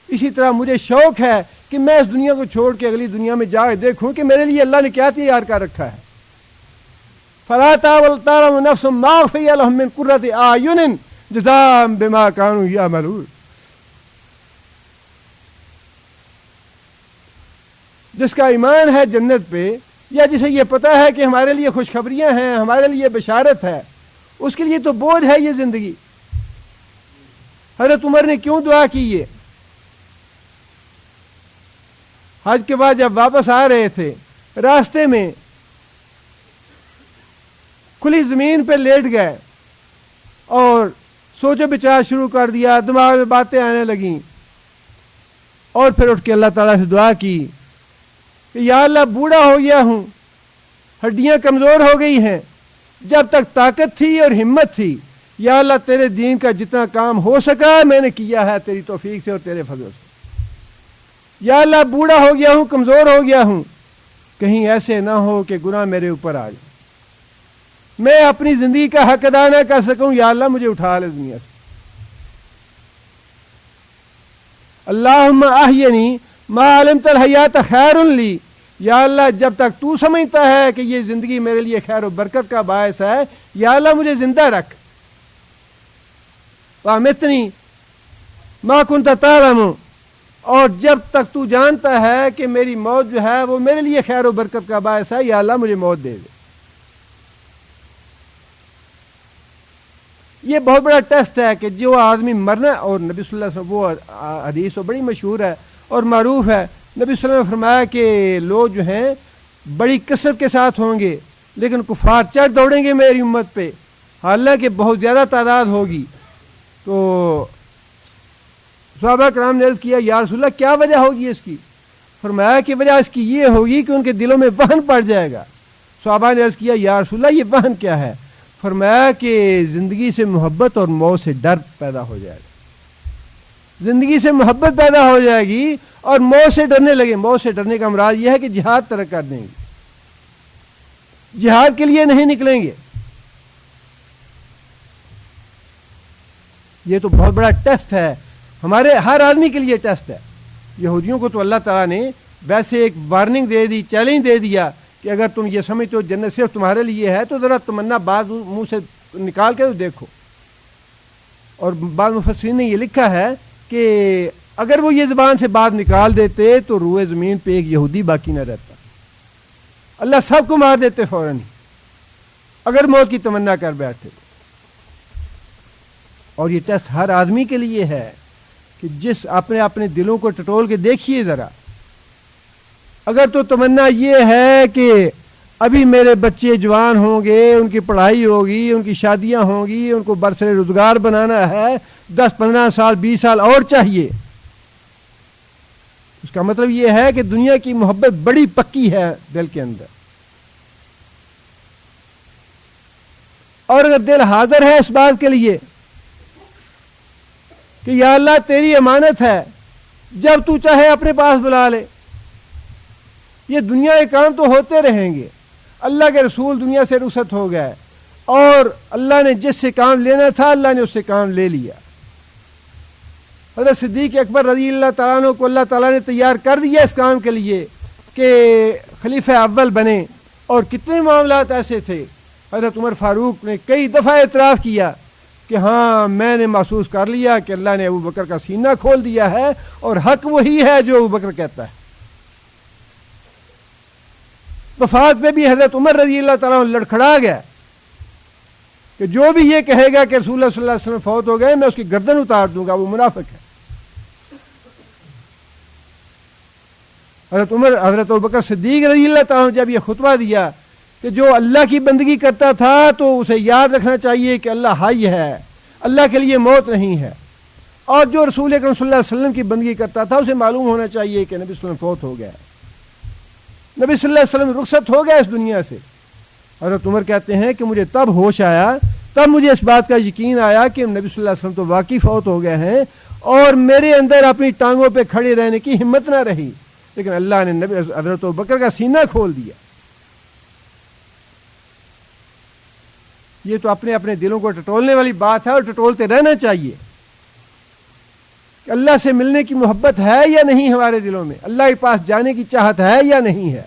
اسی طرح مجھے شوق ہے کہ میں اس دنیا کو چھوڑ کے اگلی دنیا میں جا کے دیکھوں کہ میرے لیے اللہ نے کیا تیار کر رکھا ہے۔ فَلَا تَعْلَمُ نَفْسٌ مَّا أُخْفِيَ لَهُم مِّن قُرَّةِ أَعْيُنٍ جَزَاءً بِمَا كَانُوا يَعْمَلُونَ۔ جس کا ایمان ہے جنت پہ، یا جسے یہ پتہ ہے کہ ہمارے لیے خوشخبریاں ہیں، ہمارے لیے بشارت ہے، اس کے لیے تو بوجھ ہے یہ زندگی۔ حضرت عمر نے کیوں دعا کی؟ یہ حج کے بعد جب واپس آ رہے تھے، راستے میں کھلی زمین پہ لیٹ گئے اور سوچو بچار شروع کر دیا، دماغ میں باتیں آنے لگیں، اور پھر اٹھ کے اللہ تعالیٰ سے دعا کی کہ یا اللہ بوڑھا ہو گیا ہوں، ہڈیاں کمزور ہو گئی ہیں، جب تک طاقت تھی اور ہمت تھی یا اللہ تیرے دین کا جتنا کام ہو سکا میں نے کیا ہے تیری توفیق سے اور تیرے فضل سے۔ یا اللہ بوڑھا ہو گیا ہوں، کمزور ہو گیا ہوں، کہیں ایسے نہ ہو کہ گناہ میرے اوپر آ جائے، میں اپنی زندگی کا حق ادا نہ کر سکوں، یا اللہ مجھے اٹھا لے دنیا سے۔ اللہم احینی ما علمت الحیات خیر لی، یا اللہ جب تک تو سمجھتا ہے کہ یہ زندگی میرے لیے خیر و برکت کا باعث ہے، یا اللہ مجھے زندہ رکھ۔ وامتنی ما کنت تعلم، اور جب تک تو جانتا ہے کہ میری موت جو ہے وہ میرے لیے خیر و برکت کا باعث ہے، یا اللہ مجھے موت دے دے۔ یہ بہت بڑا ٹیسٹ ہے کہ جو آدمی مرنا، اور نبی صلی اللہ علیہ وسلم، وہ حدیث تو بڑی مشہور ہے اور معروف ہے، نبی صلی اللہ علیہ وسلم نے فرمایا کہ لوگ جو ہیں بڑی کثرت کے ساتھ ہوں گے لیکن کفار چڑھ دوڑیں گے میری امت پہ، حالانکہ بہت زیادہ تعداد ہوگی۔ تو صحابہ کرام نے عرض کیا یا رسول اللہ کیا وجہ ہوگی اس کی؟ فرمایا کہ وجہ اس کی یہ ہوگی کہ ان کے دلوں میں وہن پڑ جائے گا۔ صحابہ نے عرض کیا یا رسول اللہ یہ وہن کیا ہے؟ فرمایا کہ زندگی سے محبت اور موت سے ڈر پیدا ہو جائے گا، زندگی سے محبت پیدا ہو جائے گی اور موت سے ڈرنے لگے۔ موت سے ڈرنے کا مراد یہ ہے کہ جہاد ترک کر دیں گے، جہاد کے لیے نہیں نکلیں گے۔ یہ تو بہت بڑا ٹیسٹ ہے، ہمارے ہر آدمی کے لیے ٹیسٹ ہے۔ یہودیوں کو تو اللہ تعالیٰ نے ویسے ایک وارننگ دے دی، چیلنج دے دیا کہ اگر تم یہ سمجھتے ہو جنت صرف تمہارے لیے ہے تو ذرا تمنا بعض منہ سے نکال کے دیکھو۔ اور بعض مفسرین نے یہ لکھا ہے کہ اگر وہ یہ زبان سے بات نکال دیتے تو روئے زمین پہ ایک یہودی باقی نہ رہتا، اللہ سب کو مار دیتے فوراً ہی اگر موت کی تمنا کر بیٹھتے۔ اور یہ ٹیسٹ ہر آدمی کے لیے ہے کہ جس اپنے دلوں کو ٹٹول کے دیکھیے ذرا، اگر تو تمنا یہ ہے کہ ابھی میرے بچے جوان ہوں گے، ان کی پڑھائی ہوگی، ان کی شادیاں ہوں گی، ان کو برسر روزگار بنانا ہے، 10-15 سال 20 سال اور چاہیے، اس کا مطلب یہ ہے کہ دنیا کی محبت بڑی پکی ہے دل کے اندر۔ اور اگر دل حاضر ہے اس بات کے لیے کہ یا اللہ تیری امانت ہے، جب تو چاہے اپنے پاس بلا لے، یہ دنیا کے کام تو ہوتے رہیں گے، اللہ کے رسول دنیا سے رخصت ہو گئے اور اللہ نے جس سے کام لینا تھا اللہ نے اس سے کام لے لیا۔ حضرت صدیق اکبر رضی اللہ تعالیٰ عنہ کو اللہ تعالیٰ نے تیار کر دیا اس کام کے لیے کہ خلیفہ اول بنے، اور کتنے معاملات ایسے تھے۔ حضرت عمر فاروق نے کئی دفعہ اعتراف کیا کہ ہاں میں نے محسوس کر لیا کہ اللہ نے ابو بکر کا سینہ کھول دیا ہے اور حق وہی ہے جو ابو بکر کہتا ہے۔ وفات میں بھی حضرت عمر رضی اللہ تعالیٰ عنہ لڑکھڑا گیا کہ جو بھی یہ کہے گا کہ رسول اللہ صلی اللہ علیہ وسلم فوت ہو گئے میں اس کی گردن اتار دوں گا، وہ منافق ہے۔ حضرت ابوبکر صدیق رضی اللہ تعالیٰ عنہ جب یہ خطبہ دیا کہ جو اللہ کی بندگی کرتا تھا تو اسے یاد رکھنا چاہیے کہ اللہ حی ہے، اللہ کے لیے موت نہیں ہے، اور جو رسول اکرم صلی اللہ علیہ وسلم کی بندگی کرتا تھا اسے معلوم ہونا چاہیے کہ نبی صلی اللہ علیہ وسلم فوت ہو گیا، نبی صلی اللہ علیہ وسلم رخصت ہو گیا اس دنیا سے۔ حضرت عمر کہتے ہیں کہ مجھے تب ہوش آیا، تب مجھے اس بات کا یقین آیا کہ نبی صلی اللہ علیہ وسلم تو واقعی فوت ہو گئے ہیں، اور میرے اندر اپنی ٹانگوں پہ کھڑے رہنے کی ہمت نہ رہی، لیکن اللہ نے حضرت ابوبکر کا سینہ کھول دیا۔ یہ تو اپنے دلوں کو ٹٹولنے والی بات ہے اور ٹٹولتے رہنا چاہیے کہ اللہ سے ملنے کی محبت ہے یا نہیں ہمارے دلوں میں، اللہ کے پاس جانے کی چاہت ہے یا نہیں ہے۔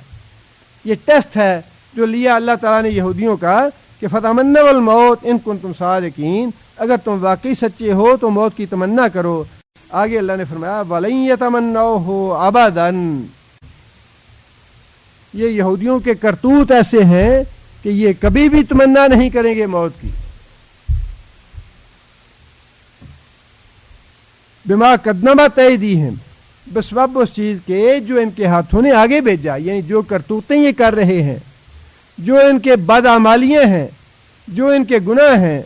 یہ ٹیسٹ ہے جو لیا اللہ تعالیٰ نے یہودیوں کا کہ فتمنوا الموت ان کنتم صادقین، اگر تم واقعی سچے ہو تو موت کی تمنا کرو۔ آگے اللہ نے فرمایا وَلَن يَتَمَنَّوْهُ أَبَدًا، یہ یہودیوں کے کرتوت ایسے ہیں کہ یہ کبھی بھی تمنا نہیں کریں گے موت کی. بما قدمت ایدیہم، بسبب اس چیز کے جو ان کے ہاتھوں نے آگے بھیجا، یعنی جو کرتوتیں یہ کر رہے ہیں، جو ان کے بدعمالیاں ہیں، جو ان کے گناہ ہیں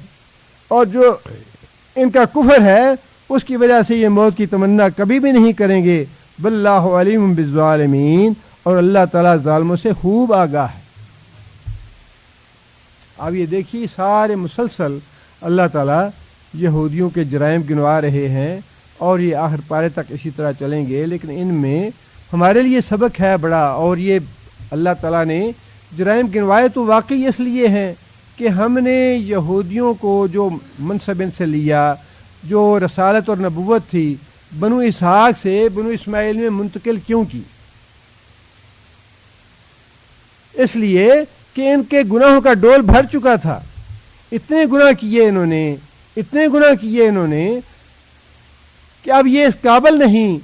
اور جو ان کا کفر ہے، اس کی وجہ سے یہ موت کی تمنا کبھی بھی نہیں کریں گے. واللہ علیم بالظالمین، اور اللہ تعالیٰ ظالموں سے خوب آگاہ ہے. اب یہ دیکھیے سارے مسلسل اللہ تعالیٰ یہودیوں کے جرائم گنوا رہے ہیں اور یہ آخر پارے تک اسی طرح چلیں گے. لیکن ان میں ہمارے لیے سبق ہے بڑا، اور یہ اللہ تعالیٰ نے جرائم گنوائے تو واقعی اس لیے ہیں کہ ہم نے یہودیوں کو جو منصب ان سے لیا، جو رسالت اور نبوت تھی، بنو اسحاق سے بنو اسماعیل میں منتقل کیوں کی؟ اس لیے کہ ان کے گناہوں کا ڈول بھر چکا تھا. اتنے گناہ کیے انہوں نے، اتنے گناہ کیے انہوں نے کہ اب یہ اس قابل نہیں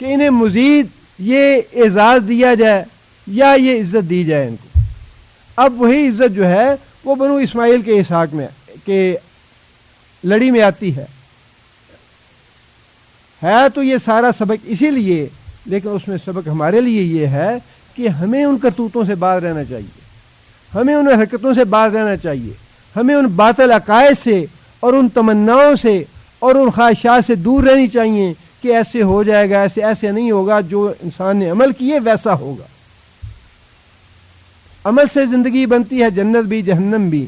کہ انہیں مزید یہ اعزاز دیا جائے یا یہ عزت دی جائے ان کو. اب وہی عزت جو ہے وہ بنو اسماعیل کے اسحاق میں کے لڑی میں آتی ہے تو یہ سارا سبق اسی لیے. لیکن اس میں سبق ہمارے لیے یہ ہے کہ ہمیں ان کرتوتوں سے باز رہنا چاہیے، ہمیں ان حرکتوں سے باز رہنا چاہیے، ہمیں ان باطل عقائد سے اور ان تمناؤں سے اور ان خواہشات سے دور رہنی چاہیے کہ ایسے ہو جائے گا، ایسے نہیں ہوگا. جو انسان نے عمل کیے ویسا ہوگا. عمل سے زندگی بنتی ہے، جنت بھی جہنم بھی.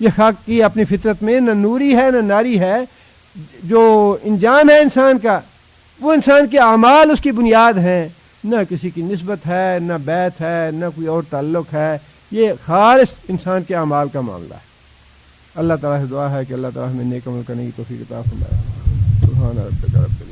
یہ خاک کی اپنی فطرت میں نہ نوری ہے نہ ناری ہے. جو انجام ہے انسان کا، وہ انسان کے اعمال اس کی بنیاد ہیں. نہ کسی کی نسبت ہے، نہ بیعت ہے، نہ کوئی اور تعلق ہے. یہ خالص انسان کے اعمال کا معاملہ ہے. اللہ تعالیٰ سے دعا ہے کہ اللہ تعالیٰ ہمیں نیک عمل کرنے کی توفیق عطا فرمائے. سبحان ربک رب